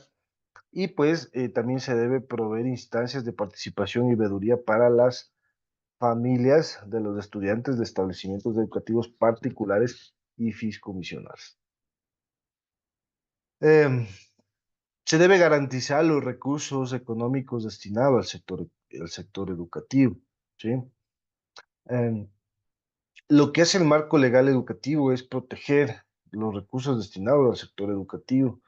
Y pues también se debe proveer instancias de participación y veeduría para las familias de los estudiantes de establecimientos educativos particulares y fiscomisionados. Em, Se debe garantizar los recursos económicos destinados al sector educativo, ¿sí? Em, lo que hace el marco legal educativo es proteger los recursos destinados al sector educativo.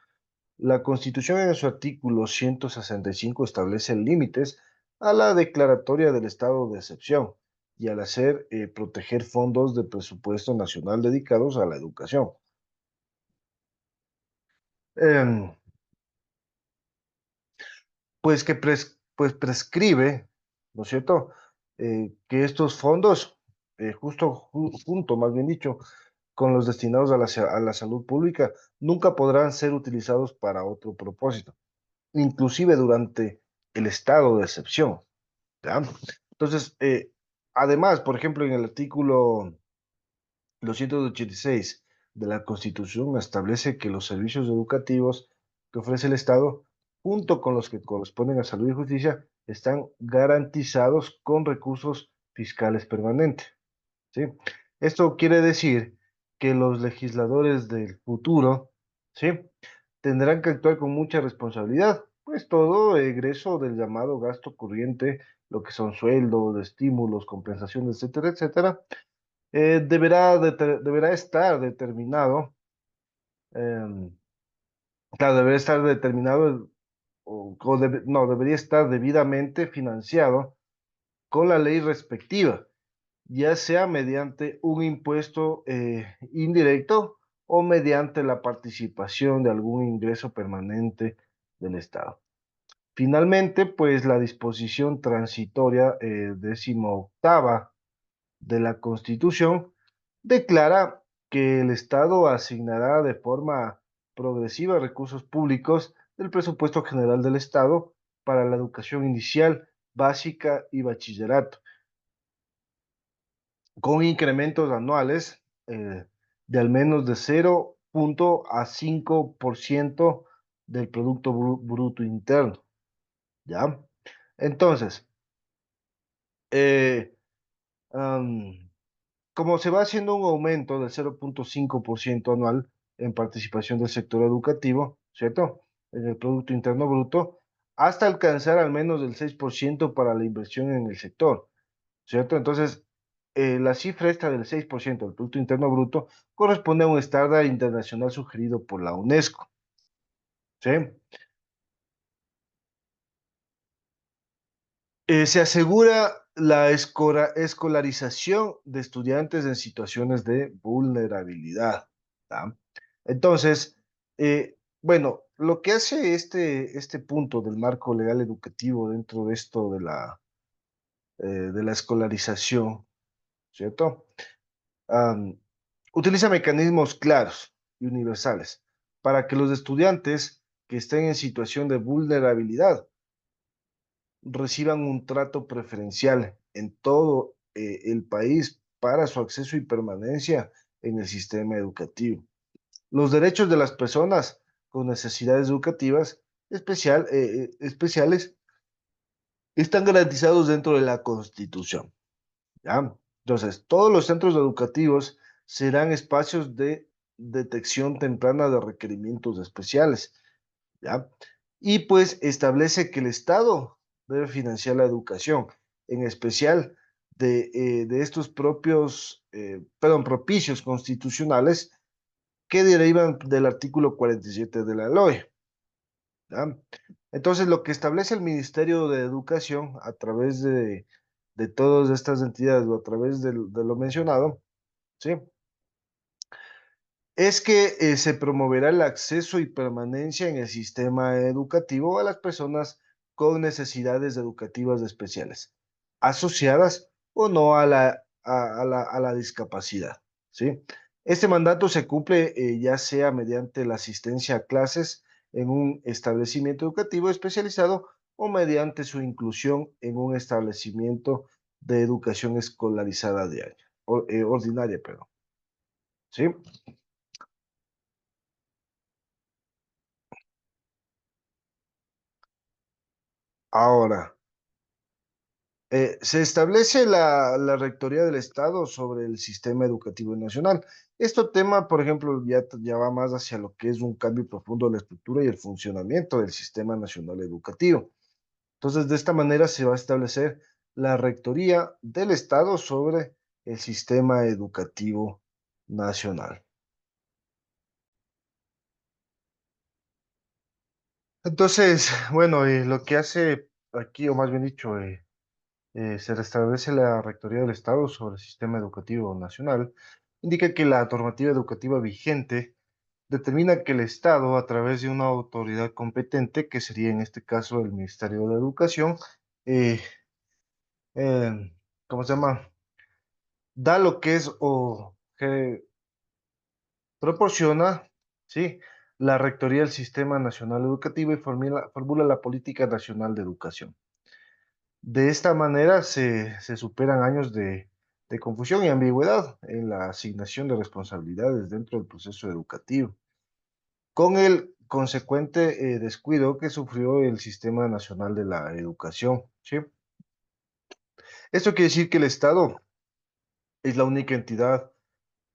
La Constitución en su artículo 165 establece límites a la declaratoria del estado de excepción y al hacer proteger fondos de presupuesto nacional dedicados a la educación. Em, pues pues prescribe, ¿no es cierto?, que estos fondos, junto, más bien dicho, con los destinados a a la salud pública, nunca podrán ser utilizados para otro propósito, inclusive durante el estado de excepción, ¿ya? Entonces, además, por ejemplo, en el artículo 286 de la Constitución establece que los servicios educativos que ofrece el Estado, junto con los que corresponden a salud y justicia, están garantizados con recursos fiscales permanentes, ¿sí? Esto quiere decir que los legisladores del futuro, ¿sí?, tendrán que actuar con mucha responsabilidad, pues todo egreso del llamado gasto corriente, lo que son sueldos, estímulos, compensaciones, etcétera, etcétera, deberá estar determinado, em, claro, deberá estar determinado no, debería estar debidamente financiado con la ley respectiva, ya sea mediante un impuesto indirecto o mediante la participación de algún ingreso permanente del Estado. Finalmente, pues la disposición transitoria 18ª de la Constitución declara que el Estado asignará de forma progresiva recursos públicos del presupuesto general del Estado para la educación inicial, básica y bachillerato, con incrementos anuales de al menos de 0,5% del Producto Bruto Interno, ¿ya? Entonces, eh, am, como se va haciendo un aumento del 0,5% anual en participación del sector educativo, ¿cierto? En el Producto Interno Bruto, hasta alcanzar al menos el 6% para la inversión en el sector, ¿cierto? Entonces, la cifra esta del 6% del Producto Interno Bruto corresponde a un estándar internacional sugerido por la UNESCO, ¿sí? Se asegura la escolarización de estudiantes en situaciones de vulnerabilidad, ¿tá? Entonces, bueno, lo que hace este punto del marco legal educativo dentro de esto de la escolarización, ¿cierto? Am, Utiliza mecanismos claros y universales para que los estudiantes que estén en situación de vulnerabilidad reciban un trato preferencial en todo el país para su acceso y permanencia en el sistema educativo. Los derechos de las personas con necesidades educativas especiales están garantizados dentro de la Constitución, ¿ya? Entonces, todos los centros educativos serán espacios de detección temprana de requerimientos especiales, ¿ya? Y pues establece que el Estado debe financiar la educación, en especial de estos propicios constitucionales que derivan del artículo 47 de la LOE, ¿ya? Entonces, lo que establece el Ministerio de Educación a través de todas estas entidades o a través de lo mencionado, ¿sí? Es que se promoverá el acceso y permanencia en el sistema educativo a las personas con necesidades educativas especiales, asociadas o no a la discapacidad, ¿sí? Este mandato se cumple ya sea mediante la asistencia a clases en un establecimiento educativo especializado o mediante su inclusión en un establecimiento de educación escolarizada ordinaria, perdón, ¿sí? Ahora, se establece la Rectoría del Estado sobre el sistema educativo nacional. Este tema, por ejemplo, ya va más hacia lo que es un cambio profundo de la estructura y el funcionamiento del sistema nacional educativo. Entonces, de esta manera se va a establecer la Rectoría del Estado sobre el sistema educativo nacional. Entonces, bueno, lo que hace aquí, o más bien dicho, se restablece la Rectoría del Estado sobre el Sistema Educativo Nacional, indica que la normativa educativa vigente determina que el Estado, a través de una autoridad competente, que sería en este caso el Ministerio de Educación, eh, eh, ¿cómo se llama? Da lo que es o que proporciona, ¿sí? La Rectoría del Sistema Nacional Educativo y formula la Política Nacional de Educación. De esta manera se superan años de confusión y ambigüedad en la asignación de responsabilidades dentro del proceso educativo, con el consecuente descuido que sufrió el Sistema Nacional de la Educación, ¿sí? Esto quiere decir que el Estado es la única entidad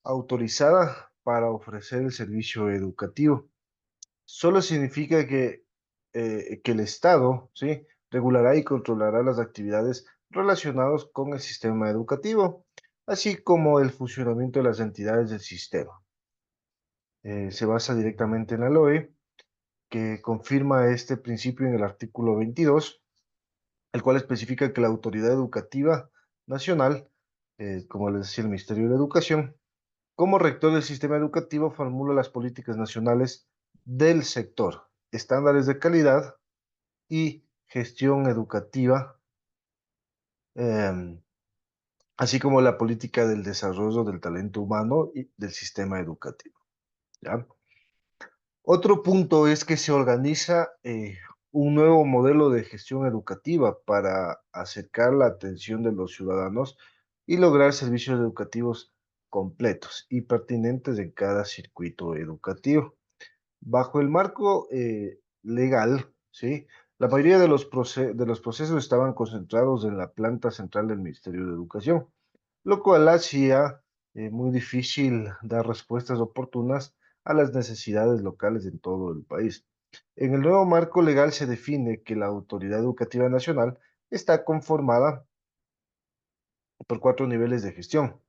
autorizada para ofrecer el servicio educativo. Solo significa que el Estado, ¿sí? Regulará y controlará las actividades relacionadas con el sistema educativo, así como el funcionamiento de las entidades del sistema. Se basa directamente en la LOE, que confirma este principio en el artículo 22, el cual especifica que la autoridad educativa nacional, como les decía, el Ministerio de Educación, como rector del sistema educativo, formula las políticas nacionales del sector, estándares de calidad y gestión educativa, em, así como la política del desarrollo del talento humano y del sistema educativo. ¿Ya? Otro punto es que se organiza un nuevo modelo de gestión educativa para acercar la atención de los ciudadanos y lograr servicios educativos completos y pertinentes en cada circuito educativo. Bajo el marco legal, ¿sí? La mayoría de de los procesos estaban concentrados en la planta central del Ministerio de Educación, lo cual hacía muy difícil dar respuestas oportunas a las necesidades locales en todo el país. En el nuevo marco legal se define que la Autoridad Educativa Nacional está conformada por cuatro niveles de gestión,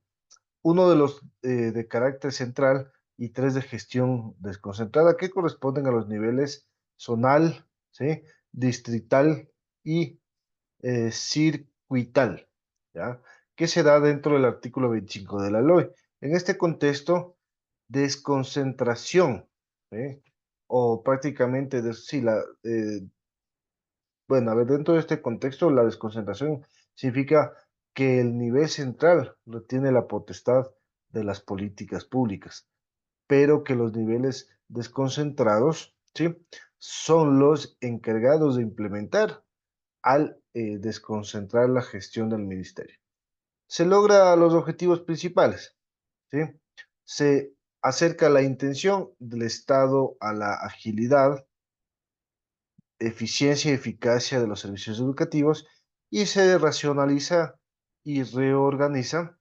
uno de los de carácter central y tres de gestión desconcentrada que corresponden a los niveles zonal, ¿sí? Distrital y circuital, ¿ya? Que se da dentro del artículo 25 de la LOE. En este contexto, desconcentración, ¿sí? O prácticamente, sí, bueno, a ver, dentro de este contexto, la desconcentración significa que el nivel central retiene la potestad de las políticas públicas, pero que los niveles desconcentrados, ¿sí? Son los encargados de implementar al desconcentrar la gestión del ministerio. Se logra los objetivos principales, ¿sí? Se acerca la intención del Estado a la agilidad, eficiencia y eficacia de los servicios educativos y se racionaliza y reorganiza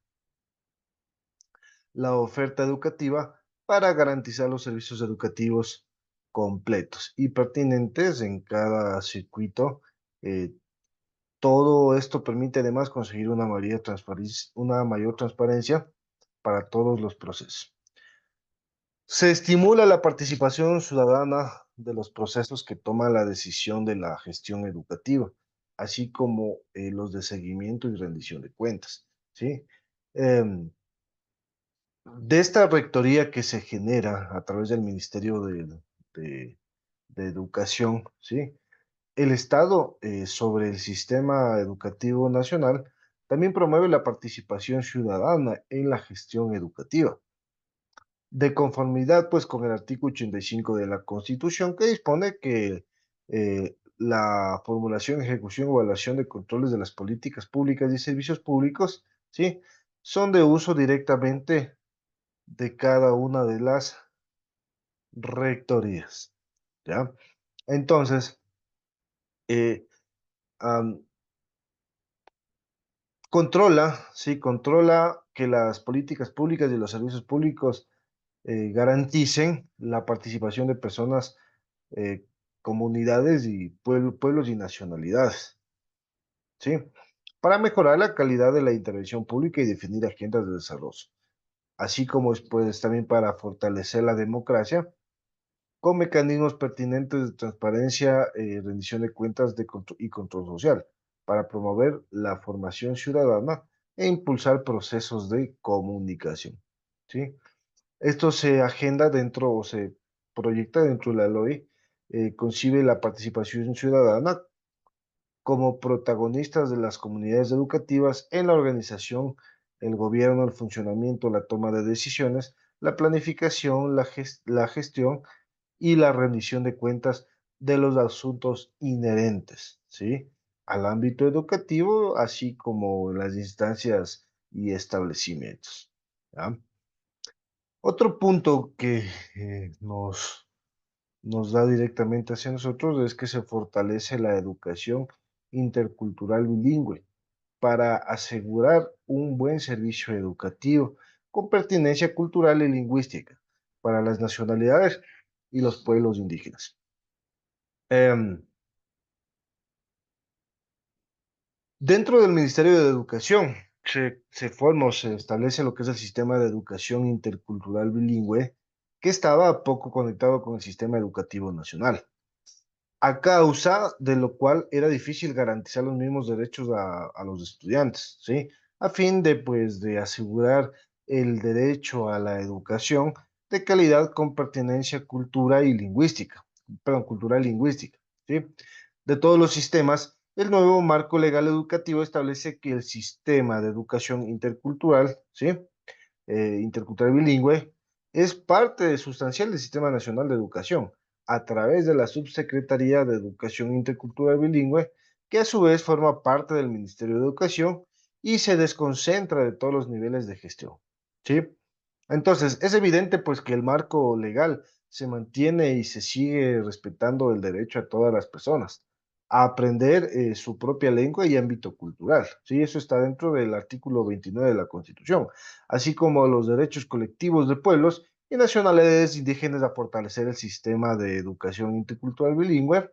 la oferta educativa para garantizar los servicios educativos completos y pertinentes en cada circuito. Todo esto permite además conseguir una mayor transparencia para todos los procesos. Se estimula la participación ciudadana de los procesos que toman la decisión de la gestión educativa, así como los de seguimiento y rendición de cuentas, ¿sí? Em, de esta rectoría que se genera a través del Ministerio de- de Educación, ¿sí? El Estado sobre el sistema educativo nacional también promueve la participación ciudadana en la gestión educativa, de conformidad pues con el artículo 85 de la Constitución que dispone que la formulación, ejecución, evaluación de controles de las políticas públicas y servicios públicos, ¿sí? Son de uso directamente de cada una de las rectorías, ¿ya? Entonces, eh, am, controla, sí, controla que las políticas públicas y los servicios públicos garanticen la participación de personas, eh, comunidades y pueblos y nacionalidades, ¿sí? Para mejorar la calidad de la intervención pública y definir agendas de desarrollo, así como pues también para fortalecer la democracia con mecanismos pertinentes de transparencia, rendición de cuentas y control social, para promover la formación ciudadana e impulsar procesos de comunicación, ¿sí? Esto se agenda dentro o se proyecta dentro de la LOE, concibe la participación ciudadana como protagonistas de las comunidades educativas en la organización, el gobierno, el funcionamiento, la toma de decisiones, la planificación, la gestión y la rendición de cuentas de los asuntos inherentes, ¿sí? Al ámbito educativo, así como las instancias y establecimientos, ¿ya? Otro punto que nos da directamente hacia nosotros es que se fortalece la educación intercultural bilingüe para asegurar un buen servicio educativo con pertinencia cultural y lingüística para las nacionalidades y los pueblos indígenas. Em, Dentro del Ministerio de Educación se forma o se establece lo que es el sistema de educación intercultural bilingüe que estaba poco conectado con el sistema educativo nacional. a causa de lo cual era difícil garantizar los mismos derechos a los estudiantes, ¿sí? A fin de, pues, de asegurar el derecho a la educación de calidad con pertinencia cultura y lingüística, perdón, cultural y lingüística, ¿sí? De todos los sistemas, el nuevo marco legal educativo establece que el sistema de educación intercultural, ¿sí? Intercultural bilingüe, es parte sustancial del Sistema Nacional de Educación, a través de la Subsecretaría de Educación Intercultural Bilingüe, que a su vez forma parte del Ministerio de Educación y se desconcentra de todos los niveles de gestión. ¿Sí? Entonces, es evidente pues que el marco legal se mantiene y se sigue respetando el derecho a todas las personas a aprender su propia lengua y ámbito cultural. Sí, eso está dentro del artículo 29 de la Constitución, así como los derechos colectivos de pueblos y nacionalidades indígenas a fortalecer el sistema de educación intercultural bilingüe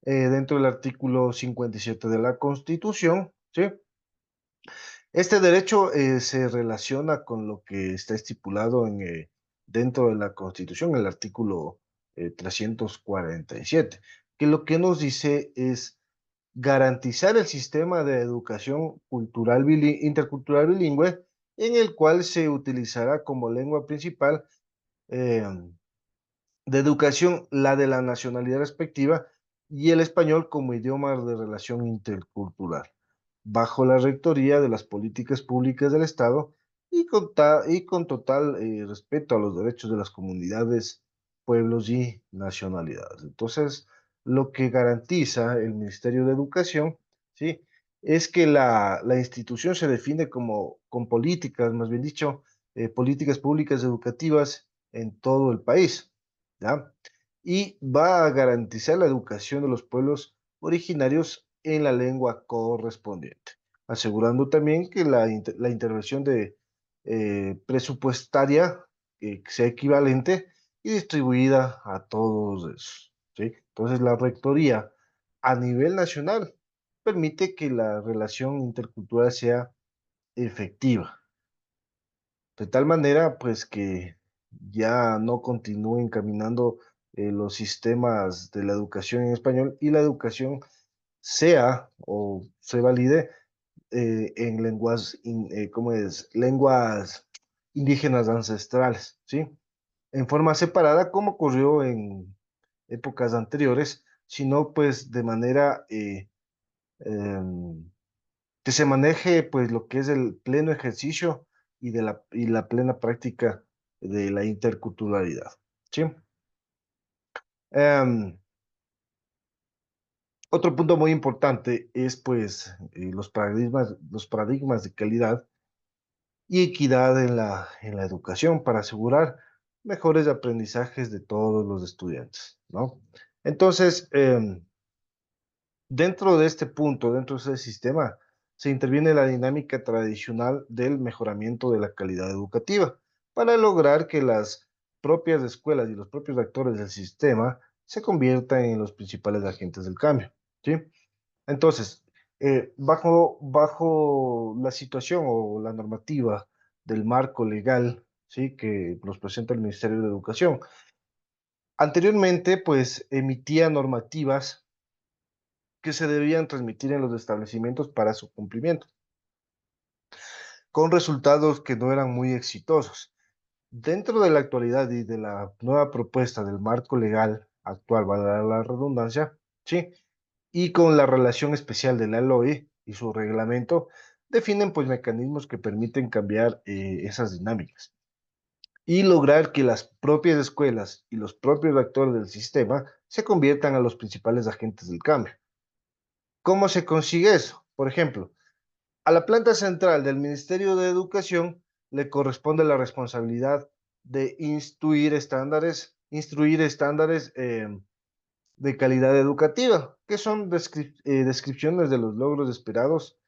dentro del artículo 57 de la Constitución. ¿Sí? Este derecho se relaciona con lo que está estipulado dentro de la Constitución, el artículo 347, que lo que nos dice es garantizar el sistema de educación cultural intercultural bilingüe en el cual se utilizará como lengua principal eh, de educación la de la nacionalidad respectiva y el español como idioma de relación intercultural, bajo la rectoría de las políticas públicas del Estado y con total respeto a los derechos de las comunidades, pueblos y nacionalidades. Entonces, lo que garantiza el Ministerio de Educación, ¿sí? Es que la institución se define como con políticas, más bien dicho, políticas públicas educativas en todo el país, ¿ya? Y va a garantizar la educación de los pueblos originarios en la lengua correspondiente, asegurando también que la intervención presupuestaria sea equivalente y distribuida a todos esos, ¿sí? Entonces, la rectoría a nivel nacional permite que la relación intercultural sea efectiva, de tal manera, pues, que ya no continúen caminando los sistemas de la educación en español y la educación sea o se valide en lenguas, ¿cómo es? Lenguas indígenas ancestrales, ¿sí? En forma separada, como ocurrió en épocas anteriores, sino pues de manera em, que se maneje pues lo que es el pleno ejercicio y la plena práctica de la interculturalidad, ¿sí? Em, Otro punto muy importante es pues los paradigmas de calidad y equidad en la educación para asegurar mejores aprendizajes de todos los estudiantes, ¿no? Entonces, dentro de este punto, dentro de ese sistema, se interviene la dinámica tradicional del mejoramiento de la calidad educativa para lograr que las propias escuelas y los propios actores del sistema se conviertan en los principales agentes del cambio, ¿sí? Entonces, bajo la situación o la normativa del marco legal, ¿sí? Que nos presenta el Ministerio de Educación, anteriormente, pues, emitía normativas que se debían transmitir en los establecimientos para su cumplimiento, con resultados que no eran muy exitosos. Dentro de la actualidad y de la nueva propuesta del marco legal actual, valga la redundancia, ¿sí? Y con la relación especial de la LOE y su reglamento, definen pues mecanismos que permiten cambiar esas dinámicas y lograr que las propias escuelas y los propios actores del sistema se conviertan a los principales agentes del cambio. ¿Cómo se consigue eso? Por ejemplo, a la planta central del Ministerio de Educación le corresponde la responsabilidad de instruir estándares de calidad educativa, que son descripciones de los logros esperados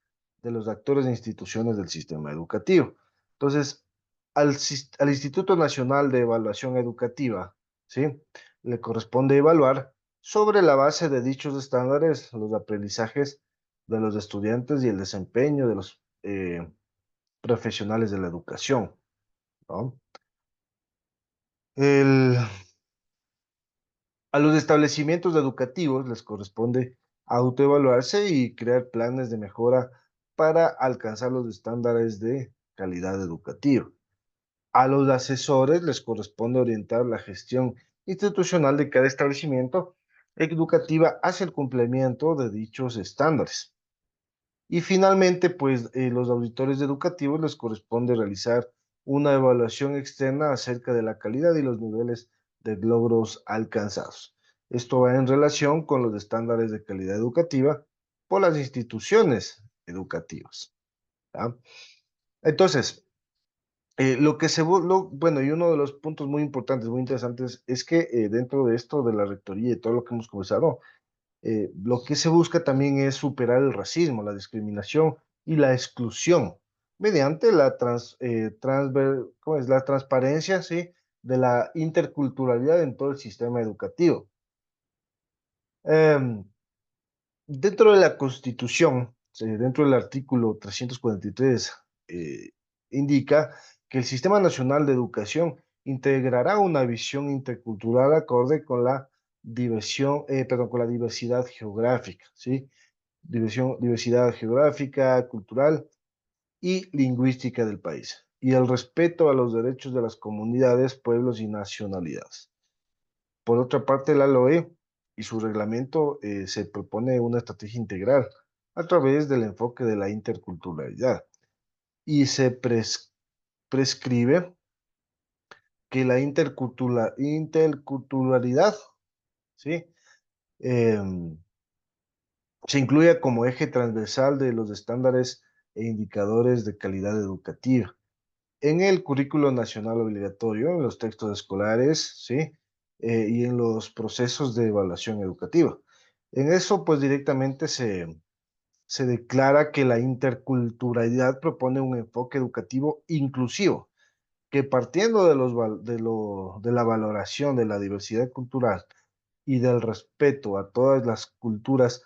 de los actores e instituciones del sistema educativo. Entonces, al Instituto Nacional de Evaluación Educativa, ¿sí? Le corresponde evaluar sobre la base de dichos estándares los aprendizajes de los estudiantes y el desempeño de los profesionales de la educación, ¿no? El, A los establecimientos educativos les corresponde autoevaluarse y crear planes de mejora para alcanzar los estándares de calidad educativa. A los asesores les corresponde orientar la gestión institucional de cada establecimiento educativa hacia el cumplimiento de dichos estándares. Y finalmente, pues los auditores educativos les corresponde realizar una evaluación externa acerca de la calidad y los niveles de logros alcanzados. Esto va en relación con los estándares de calidad educativa por las instituciones educativas. ¿Ya? Entonces, bueno, y uno de los puntos muy importantes, muy interesantes, es que dentro de esto de la rectoría y todo lo que hemos conversado, lo que se busca también es superar el racismo, la discriminación y la exclusión mediante ¿cómo es? La transparencia, ¿sí? De la interculturalidad en todo el sistema educativo. Em, Dentro de la Constitución, dentro del artículo 343, eh, indica que el Sistema Nacional de Educación integrará una visión intercultural acorde con la con la diversidad geográfica, ¿sí? Diversidad geográfica, cultural y lingüística del país, y el respeto a los derechos de las comunidades, pueblos y nacionalidades. Por otra parte, la LOE y su reglamento se propone una estrategia integral a través del enfoque de la interculturalidad y prescribe que la interculturalidad, ¿sí? Em, se incluya como eje transversal de los estándares e indicadores de calidad educativa en el currículo nacional obligatorio, en los textos escolares, ¿sí? Y en los procesos de evaluación educativa. En eso, pues directamente se declara que la interculturalidad propone un enfoque educativo inclusivo, que partiendo de la valoración de la diversidad cultural y del respeto a todas las culturas,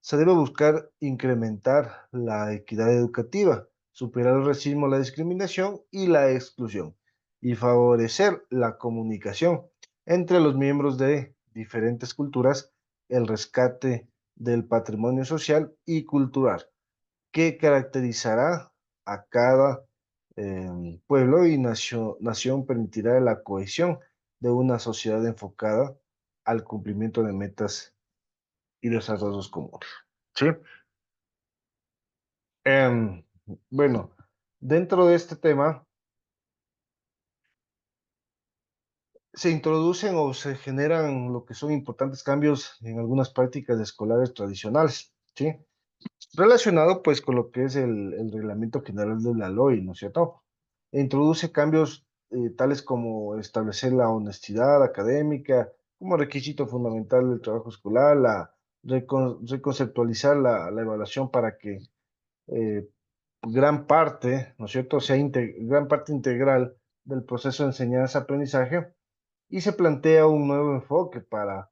se debe buscar incrementar la equidad educativa, superar el racismo, la discriminación y la exclusión, y favorecer la comunicación entre los miembros de diferentes culturas, el rescate del patrimonio social y cultural, que caracterizará a cada pueblo y nación permitirá la cohesión de una sociedad enfocada al cumplimiento de metas y desarrollos comunes. ¿Sí? Em, bueno, dentro de este tema se introducen o se generan lo que son importantes cambios en algunas prácticas escolares tradicionales, ¿sí? Relacionado pues con lo que es el Reglamento General de la LOI, ¿no es cierto? E introduce cambios tales como establecer la honestidad académica como requisito fundamental del trabajo escolar, reconceptualizar la evaluación para que eh, gran parte, ¿no es cierto?, gran parte integral del proceso de enseñanza-aprendizaje y se plantea un nuevo enfoque para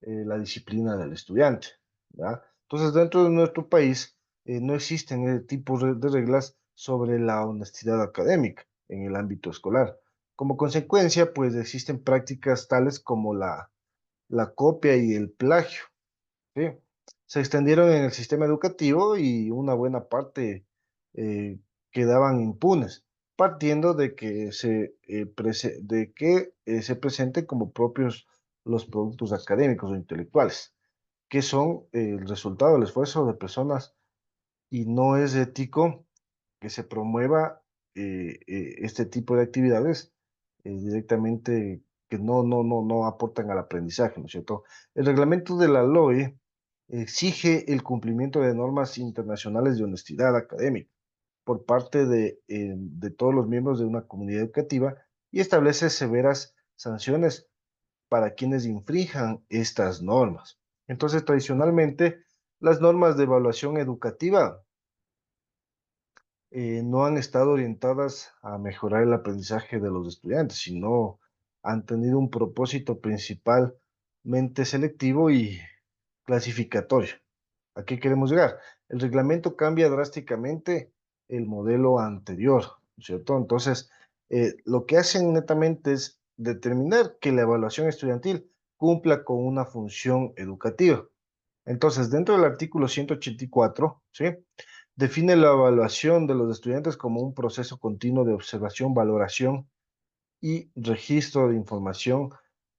la disciplina del estudiante, ¿ya? Entonces, dentro de nuestro país no existen tipos de reglas sobre la honestidad académica en el ámbito escolar. Como consecuencia, pues existen prácticas tales como la copia y el plagio, ¿sí? Se extendieron en el sistema educativo y una buena parte eh, quedaban impunes, partiendo de que se presenten como propios los productos académicos o intelectuales, que son el resultado del esfuerzo de personas y no es ético que se promueva este tipo de actividades directamente que no aportan al aprendizaje, ¿no es cierto? El reglamento de la LOE exige el cumplimiento de normas internacionales de honestidad académica por parte de todos los miembros de una comunidad educativa y establece severas sanciones para quienes infrinjan estas normas. Entonces, tradicionalmente, las normas de evaluación educativa no han estado orientadas a mejorar el aprendizaje de los estudiantes, sino han tenido un propósito principalmente selectivo y clasificatorio. ¿A qué queremos llegar? El reglamento cambia drásticamente el modelo anterior, ¿cierto? Entonces, lo que hacen netamente es determinar que la evaluación estudiantil cumpla con una función educativa. Entonces, dentro del artículo 184, ¿sí? Define la evaluación de los estudiantes como un proceso continuo de observación, valoración y registro de información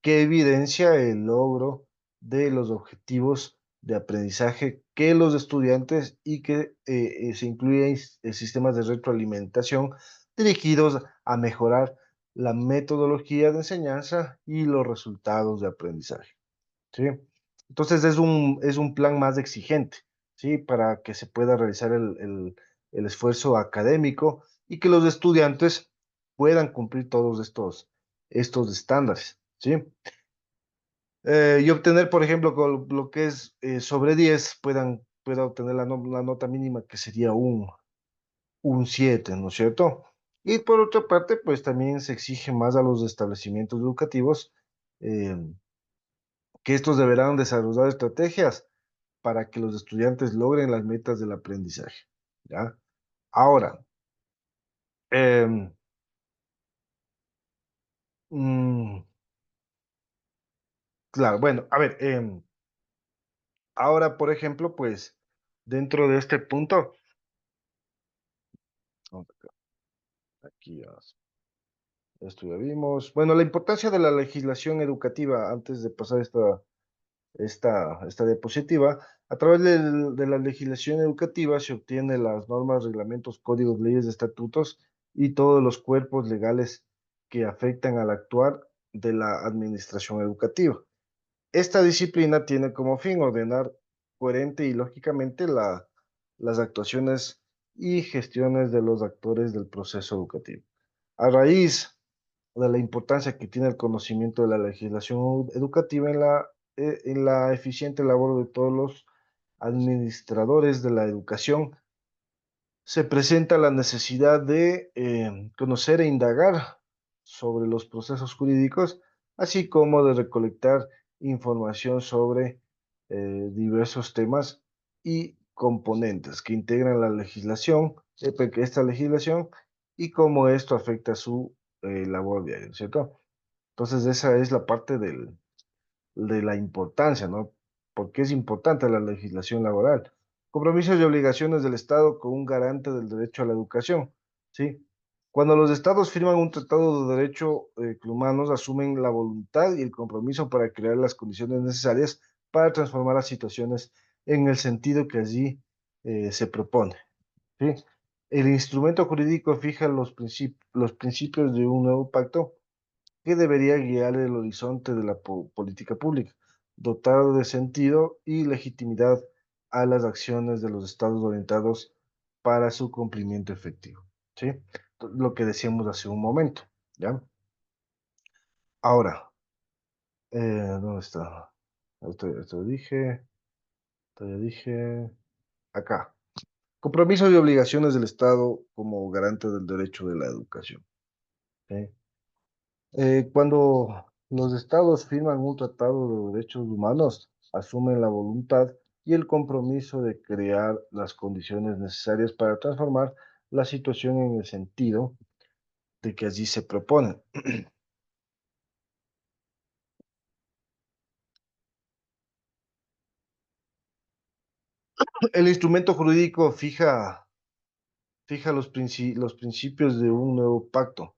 que evidencia el logro de los objetivos de aprendizaje que los estudiantes y que se incluyen sistemas de retroalimentación dirigidos a mejorar la metodología de enseñanza y los resultados de aprendizaje. ¿Sí? Entonces es un plan más exigente, ¿sí? Para que se pueda realizar el esfuerzo académico y que los estudiantes puedan cumplir todos estos estándares, ¿sí? Y obtener, por ejemplo, con lo que es sobre 10 pueda obtener la nota mínima que sería un 7, ¿no es cierto? Y por otra parte, pues también se exige más a los establecimientos educativos eh, que estos deberán desarrollar estrategias para que los estudiantes logren las metas del aprendizaje, ¿ya? Ahora, em, mm, claro, bueno, a ver, ahora, por ejemplo, pues, dentro de este punto, vamos acá, aquí esto ya vimos. Bueno, la importancia de la legislación educativa, antes de pasar esta diapositiva, a través de la legislación educativa se obtienen las normas, reglamentos, códigos, leyes, estatutos y todos los cuerpos legales que afectan al actuar de la administración educativa. Esta disciplina tiene como fin ordenar coherente y lógicamente las actuaciones y gestiones de los actores del proceso educativo. A raíz de la importancia que tiene el conocimiento de la legislación educativa en la eficiente labor de todos los administradores de la educación, se presenta la necesidad de conocer e indagar sobre los procesos jurídicos, así como de recolectar información sobre diversos temas y componentes que integran la legislación, esta legislación, y cómo esto afecta su labor diaria, ¿cierto? Entonces, esa es la parte de la importancia, ¿no? ¿Por qué es importante la legislación laboral? Compromisos y obligaciones del Estado con un garante del derecho a la educación, ¿sí? Cuando los estados firman un tratado de derechos humanos, asumen la voluntad y el compromiso para crear las condiciones necesarias para transformar las situaciones en el sentido que allí se propone, ¿sí? El instrumento jurídico fija los principios de un nuevo pacto que debería guiar el horizonte de la política pública, dotar de sentido y legitimidad a las acciones de los estados orientados para su cumplimiento efectivo, ¿sí? Lo que decíamos hace un momento, ¿ya? Ahora, ¿dónde está? Esto esto ya dije, acá. Compromisos y obligaciones del Estado como garante del derecho de la educación, ¿sí? Cuando los estados firman un tratado de derechos humanos, asumen la voluntad y el compromiso de crear las condiciones necesarias para transformar la situación en el sentido de que allí se propone. El instrumento jurídico fija los principios de un nuevo pacto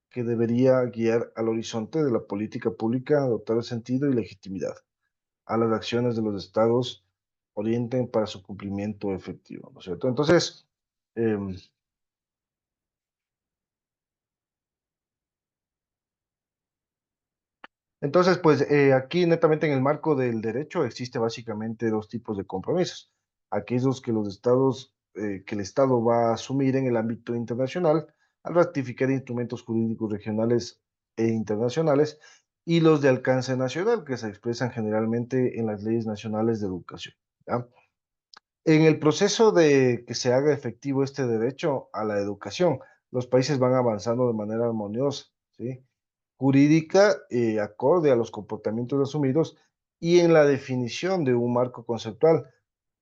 que debería guiar al horizonte de la política pública, dotar de sentido y legitimidad a las acciones de los estados orienten para su cumplimiento efectivo, ¿no es cierto? Entonces, em, pues aquí netamente en el marco del derecho existe básicamente dos tipos de compromisos. Aquellos que los estados, que el Estado va a asumir en el ámbito internacional al ratificar instrumentos jurídicos regionales e internacionales y los de alcance nacional que se expresan generalmente en las leyes nacionales de educación, ¿ya? En el proceso de que se haga efectivo este derecho a la educación, los países van avanzando de manera armoniosa, ¿sí? Jurídica, acorde a los comportamientos asumidos y en la definición de un marco conceptual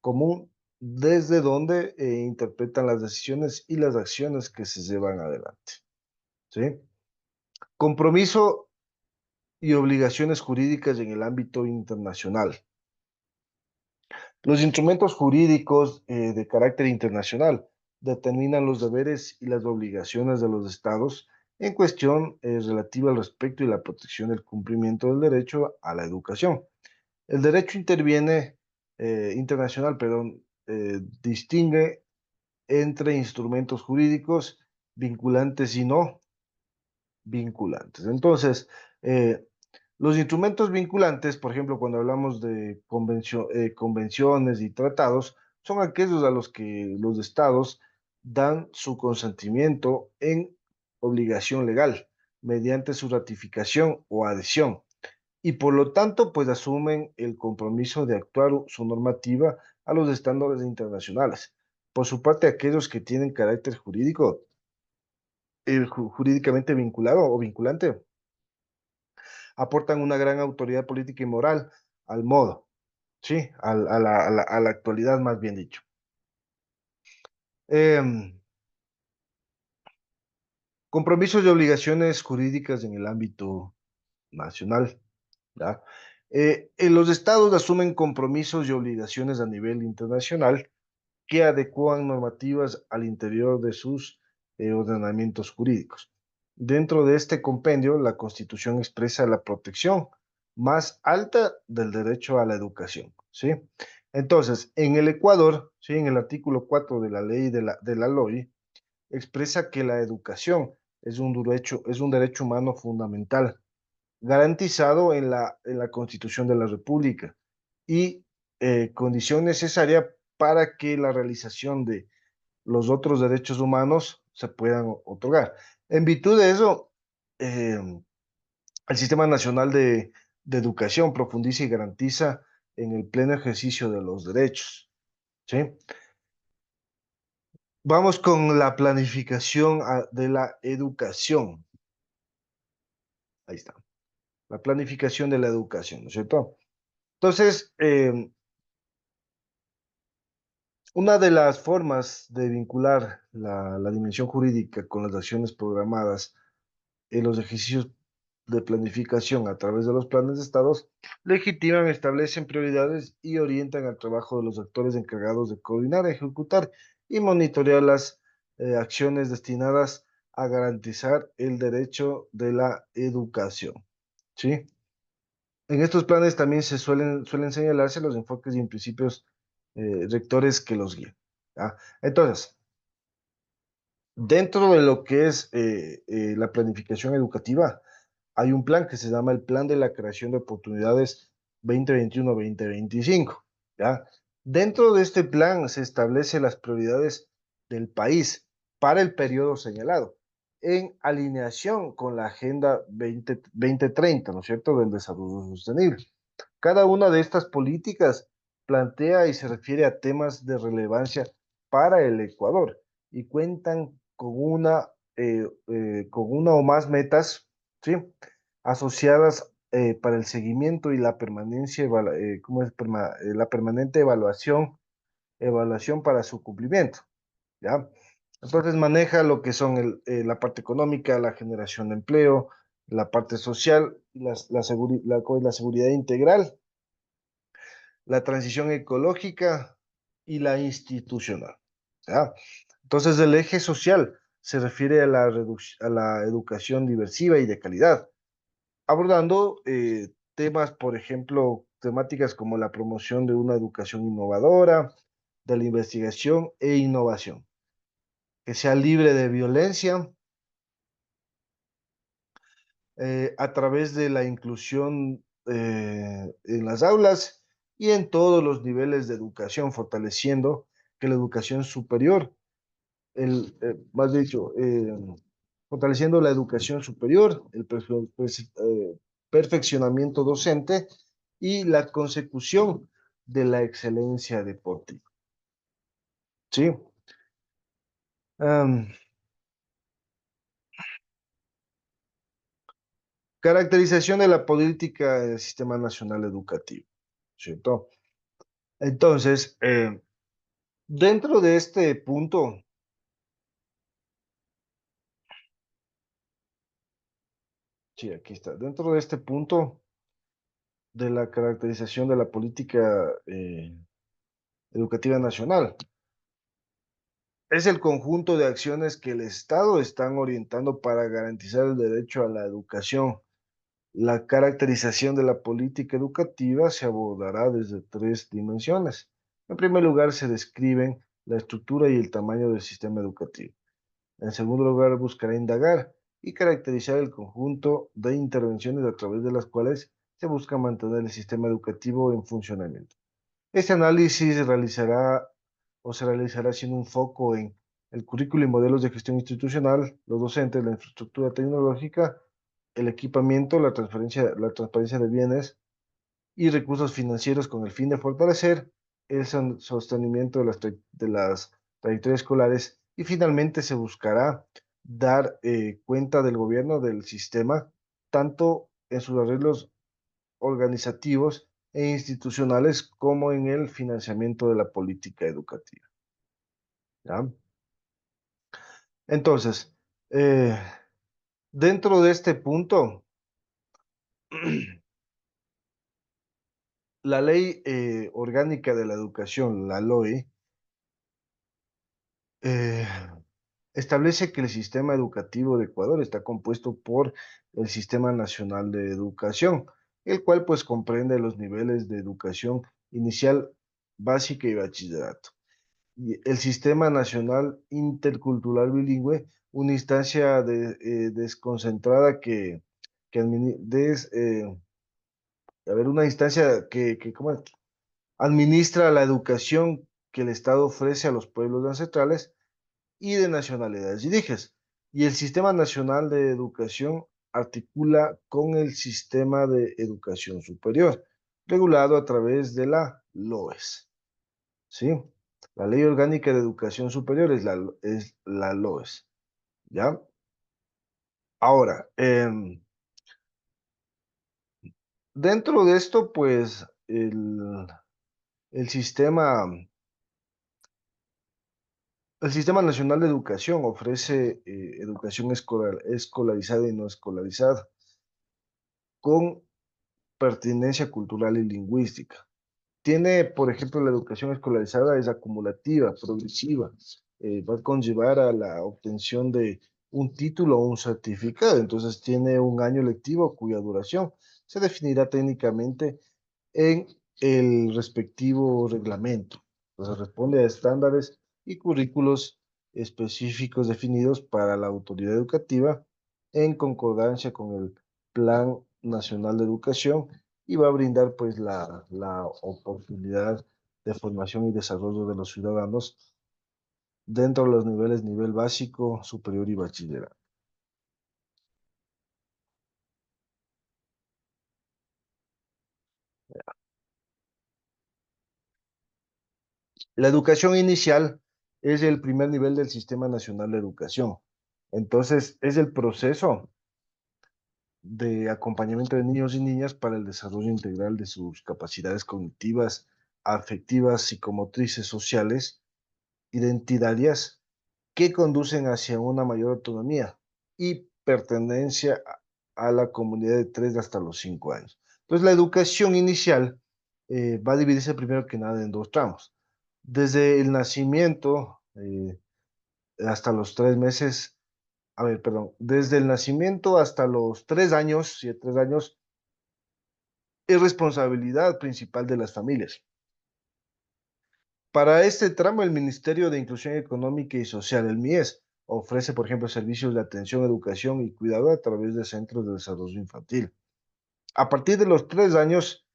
común desde donde interpretan las decisiones y las acciones que se llevan adelante, ¿sí? Compromiso, y obligaciones jurídicas en el ámbito internacional. Los instrumentos jurídicos de carácter internacional determinan los deberes y las obligaciones de los estados en cuestión relativa al respeto y la protección del cumplimiento del derecho a la educación. El derecho internacional, perdón, distingue entre instrumentos jurídicos vinculantes y no vinculantes. Entonces, eh, los instrumentos vinculantes, por ejemplo, cuando hablamos de convenciones y tratados, son aquellos a los que los estados dan su consentimiento en obligación legal mediante su ratificación o adhesión y por lo tanto, pues asumen el compromiso de actuar su normativa a los estándares internacionales. Por su parte, aquellos que tienen carácter jurídico, jurídicamente vinculado o vinculante, aportan una gran autoridad política y moral al modo, ¿sí? A la actualidad, más bien dicho. Em, Compromisos y obligaciones jurídicas en el ámbito nacional, ¿ya? Los estados asumen compromisos y obligaciones a nivel internacional que adecúan normativas al interior de sus ordenamientos jurídicos. Dentro de este compendio, la Constitución expresa la protección más alta del derecho a la educación, ¿sí? Entonces, en el Ecuador, ¿sí? En el artículo 4 de la ley de la LOI, expresa que la educación es un derecho humano fundamental, garantizado en la Constitución de la República y condición necesaria para que la realización de los otros derechos humanos se puedan otorgar. En virtud de eso, eh, el Sistema Nacional de Educación profundiza y garantiza en el pleno ejercicio de los derechos, ¿sí? Vamos con la planificación de la educación. Ahí está. La planificación de la educación, ¿no es cierto? Entonces, una de las formas de vincular la dimensión jurídica con las acciones programadas en los ejercicios de planificación a través de los planes de estados legitiman, establecen prioridades y orientan el trabajo de los actores encargados de coordinar, ejecutar y monitorear las acciones destinadas a garantizar el derecho de la educación. ¿Sí? En estos planes también suelen señalarse los enfoques y principios rectores que los guían. ¿Ya? Entonces, dentro de lo que es la planificación educativa, hay un plan que se llama el Plan de la Creación de Oportunidades 2021-2025, ¿ya? Dentro de este plan se establecen las prioridades del país para el periodo señalado, en alineación con la Agenda 2030, ¿no es cierto?, del desarrollo sostenible. Cada una de estas políticas plantea y se refiere a temas de relevancia para el Ecuador y cuentan con una o más metas, ¿sí? Asociadas para el seguimiento y la permanencia, ¿cómo es? La permanente evaluación para su cumplimiento, ¿ya? Entonces maneja lo que son la parte económica, la generación de empleo, la parte social, la seguridad integral, la transición ecológica y la institucional, ¿ya? Entonces el eje social se refiere a a la educación diversiva y de calidad, abordando temas, por ejemplo, temáticas como la promoción de una educación innovadora, de la investigación e innovación, que sea libre de violencia, a través de la inclusión en las aulas y en todos los niveles de educación, fortaleciendo que la educación superior, más dicho, fortaleciendo la educación superior, el perfeccionamiento docente y la consecución de la excelencia deportiva. ¿Sí? Am, Caracterización de la política del Sistema Nacional Educativo, ¿cierto? Entonces, dentro de este punto, Sí, aquí está. Dentro de este punto de la caracterización de la política educativa nacional, es el conjunto de acciones que el Estado están orientando para garantizar el derecho a la educación. La caracterización de la política educativa se abordará desde tres dimensiones. En primer lugar, se describen la estructura y el tamaño del sistema educativo. En segundo lugar, buscará indagar y caracterizar el conjunto de intervenciones a través de las cuales se busca mantener el sistema educativo en funcionamiento. Este análisis se realizará haciendo un foco en el currículo y modelos de gestión institucional, los docentes, la infraestructura tecnológica, el equipamiento, la transparencia de bienes y recursos financieros con el fin de fortalecer el sostenimiento de las trayectorias escolares y finalmente se buscará dar cuenta del gobierno del sistema, tanto en sus arreglos organizativos e institucionales como en el financiamiento de la política educativa. ¿Ya? Entonces, eh, dentro de este punto, la ley orgánica de la educación, la LOE, eh, establece que el sistema educativo de Ecuador está compuesto por el Sistema Nacional de Educación, el cual pues comprende los niveles de educación inicial, básica y bachillerato. Y el Sistema Nacional Intercultural Bilingüe, una instancia desconcentrada a ver, una instancia ¿cómo es? Administra la educación que el Estado ofrece a los pueblos ancestrales y de nacionalidades indígenas. Y el Sistema Nacional de Educación articula con el Sistema de Educación Superior, regulado a través de la LOES. ¿Sí? La Ley Orgánica de Educación Superior es la LOES. ¿Ya? Ahora, dentro de esto, pues, el sistema, el Sistema Nacional de Educación ofrece educación escolarizada y no escolarizada, con pertinencia cultural y lingüística. Tiene, por ejemplo, la educación escolarizada es acumulativa, progresiva, va a conllevar a la obtención de un título o un certificado, entonces tiene un año lectivo cuya duración se definirá técnicamente en el respectivo reglamento. Entonces responde a estándares y currículos específicos definidos para la autoridad educativa en concordancia con el Plan Nacional de Educación y va a brindar pues la oportunidad de formación y desarrollo de los ciudadanos dentro de los nivel básico, superior y bachillerato. La educación inicial es el primer nivel del Sistema Nacional de Educación. Entonces, es el proceso de acompañamiento de niños y niñas para el desarrollo integral de sus capacidades cognitivas, afectivas, psicomotrices, sociales, identitarias, que conducen hacia una mayor autonomía y pertenencia a la comunidad de 3 hasta los 5 años. Entonces, la educación inicial va a dividirse primero que nada en dos tramos. Desde el nacimiento hasta los 3 meses, a ver, perdón, desde el nacimiento hasta los 3 años, 3 años, es responsabilidad principal de las familias. Para este tramo, el Ministerio de Inclusión Económica y Social, el MIES, ofrece, por ejemplo, servicios de atención, educación y cuidado a través de centros de desarrollo infantil. A partir de los 3 años,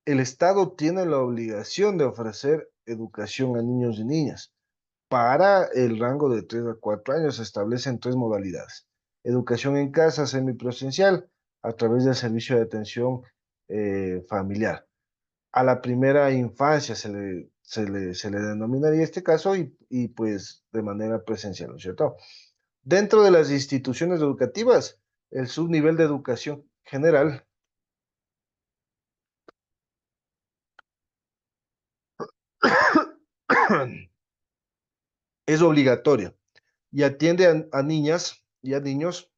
el Estado tiene la obligación de ofrecer educación a niños y niñas. Para el rango de 3 a 4 años se establecen tres modalidades. Educación en casa semipresencial a través del servicio de atención familiar. A la primera infancia se le denominaría este caso y pues de manera presencial, ¿no es cierto? Dentro de las instituciones educativas, el subnivel de educación general es obligatoria y atiende a niñas y a niños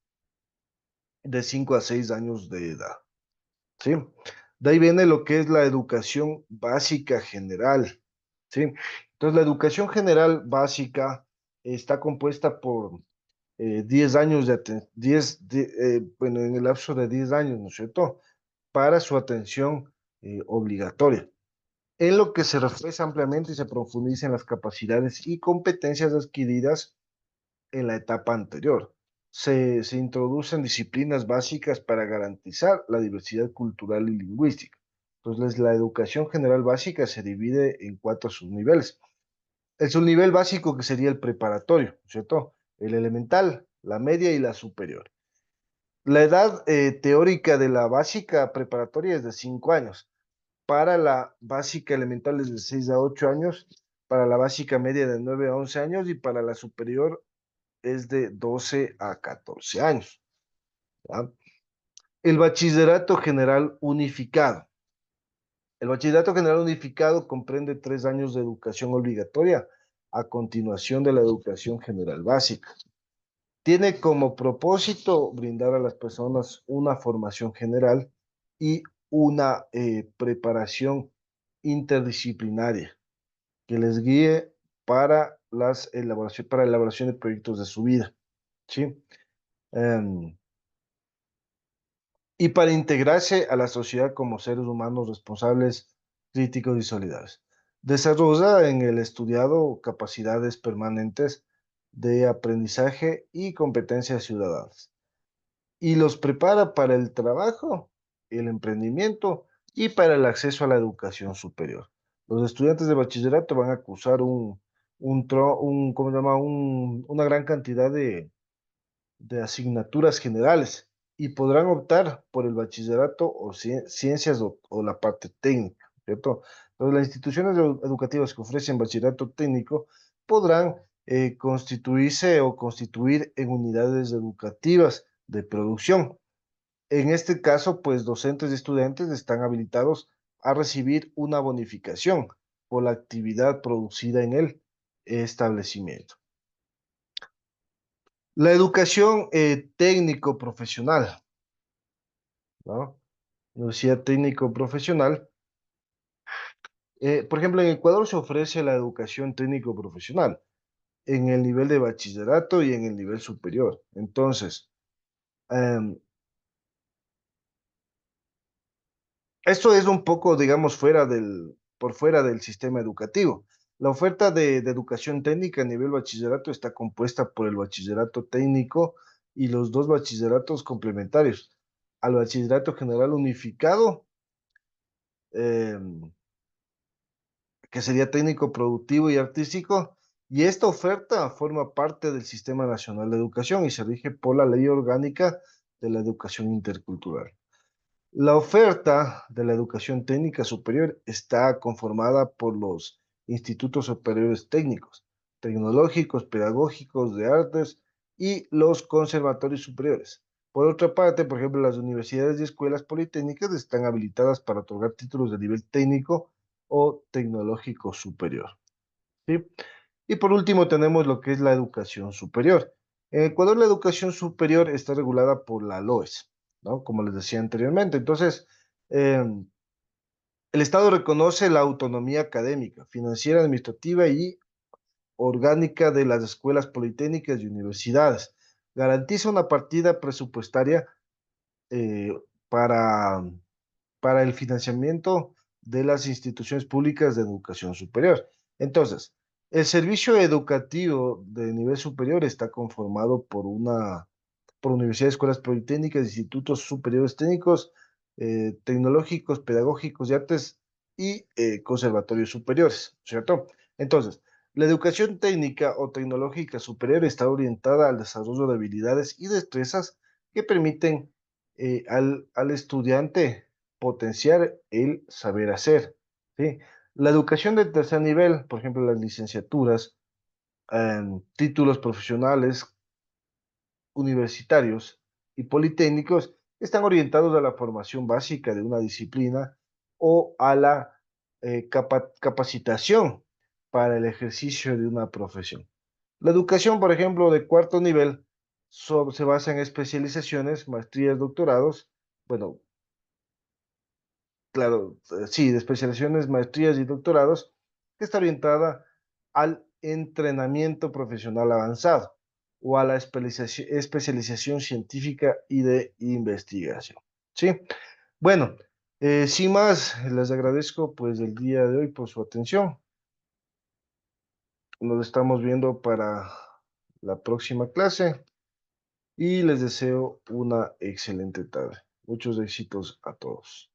de 5 a 6 años de edad, ¿sí? De ahí viene lo que es la educación básica general, ¿sí? Entonces, la educación general básica está compuesta por 10 años bueno, en el lapso de 10 años, ¿no es cierto? Para su atención obligatoria, en lo que se refuerza ampliamente y se profundiza en las capacidades y competencias adquiridas en la etapa anterior. Se introducen disciplinas básicas para garantizar la diversidad cultural y lingüística. Entonces, la educación general básica se divide en 4 subniveles. El subnivel básico, que sería el preparatorio, ¿cierto? El elemental, la media y la superior. La edad teórica de la básica preparatoria es de 5 años. Para la básica elemental es de 6 a 8 años. Para la básica media de 9 a 11 años. Y para la superior es de 12 a 14 años. ¿Ya? El bachillerato general unificado. El bachillerato general unificado comprende 3 años de educación obligatoria a continuación de la educación general básica. Tiene como propósito brindar a las personas una formación general y una preparación interdisciplinaria que les guíe para la elaboración de proyectos de su vida, ¿sí? Em, y para integrarse a la sociedad como seres humanos responsables, críticos y solidarios. Desarrolla en el estudiado capacidades permanentes de aprendizaje y competencias ciudadanas y los prepara para el trabajo, el emprendimiento y para el acceso a la educación superior. Los estudiantes de bachillerato van a cursar ¿cómo se llama? Una gran cantidad de asignaturas generales y podrán optar por el bachillerato o ciencias o la parte técnica, ¿cierto? Entonces, las instituciones educativas que ofrecen bachillerato técnico podrán constituirse o constituir en unidades educativas de producción. En este caso, pues docentes y estudiantes están habilitados a recibir una bonificación por la actividad producida en el establecimiento. La educación técnico-profesional, ¿no? Universidad técnico-profesional. Por ejemplo, en Ecuador se ofrece la educación técnico-profesional en el nivel de bachillerato y en el nivel superior. Entonces, em, esto es un poco, digamos, por fuera del sistema educativo. La oferta de educación técnica a nivel bachillerato está compuesta por el bachillerato técnico y los dos bachilleratos complementarios. Al bachillerato general unificado, em, que sería técnico productivo y artístico, y esta oferta forma parte del Sistema Nacional de Educación y se rige por la Ley Orgánica de la Educación Intercultural. La oferta de la educación técnica superior está conformada por los institutos superiores técnicos, tecnológicos, pedagógicos, de artes y los conservatorios superiores. Por otra parte, por ejemplo, las universidades y escuelas politécnicas están habilitadas para otorgar títulos de nivel técnico o tecnológico superior, ¿sí? Y por último tenemos lo que es la educación superior. En Ecuador la educación superior está regulada por la LOES, ¿no? Como les decía anteriormente. Entonces, eh, el Estado reconoce la autonomía académica, financiera, administrativa y orgánica de las escuelas politécnicas y universidades. Garantiza una partida presupuestaria eh, para el financiamiento de las instituciones públicas de educación superior. Entonces, el servicio educativo de nivel superior está conformado por universidades, escuelas politécnicas, institutos superiores técnicos, tecnológicos, pedagógicos y artes y conservatorios superiores, ¿cierto? Entonces, la educación técnica o tecnológica superior está orientada al desarrollo de habilidades y destrezas que permiten al estudiante potenciar el saber hacer, ¿sí? La educación de tercer nivel, por ejemplo, las licenciaturas, títulos profesionales, universitarios y politécnicos, están orientados a la formación básica de una disciplina o a la capacitación para el ejercicio de una profesión. La educación, por ejemplo, de cuarto nivel se basa en especializaciones, maestrías, doctorados. Bueno, claro, sí, de especializaciones, maestrías y doctorados, que está orientada al entrenamiento profesional avanzado o a la especialización científica y de investigación. ¿Sí? Bueno, sin más, les agradezco pues el día de hoy por su atención. Nos estamos viendo para la próxima clase y les deseo una excelente tarde. Muchos éxitos a todos.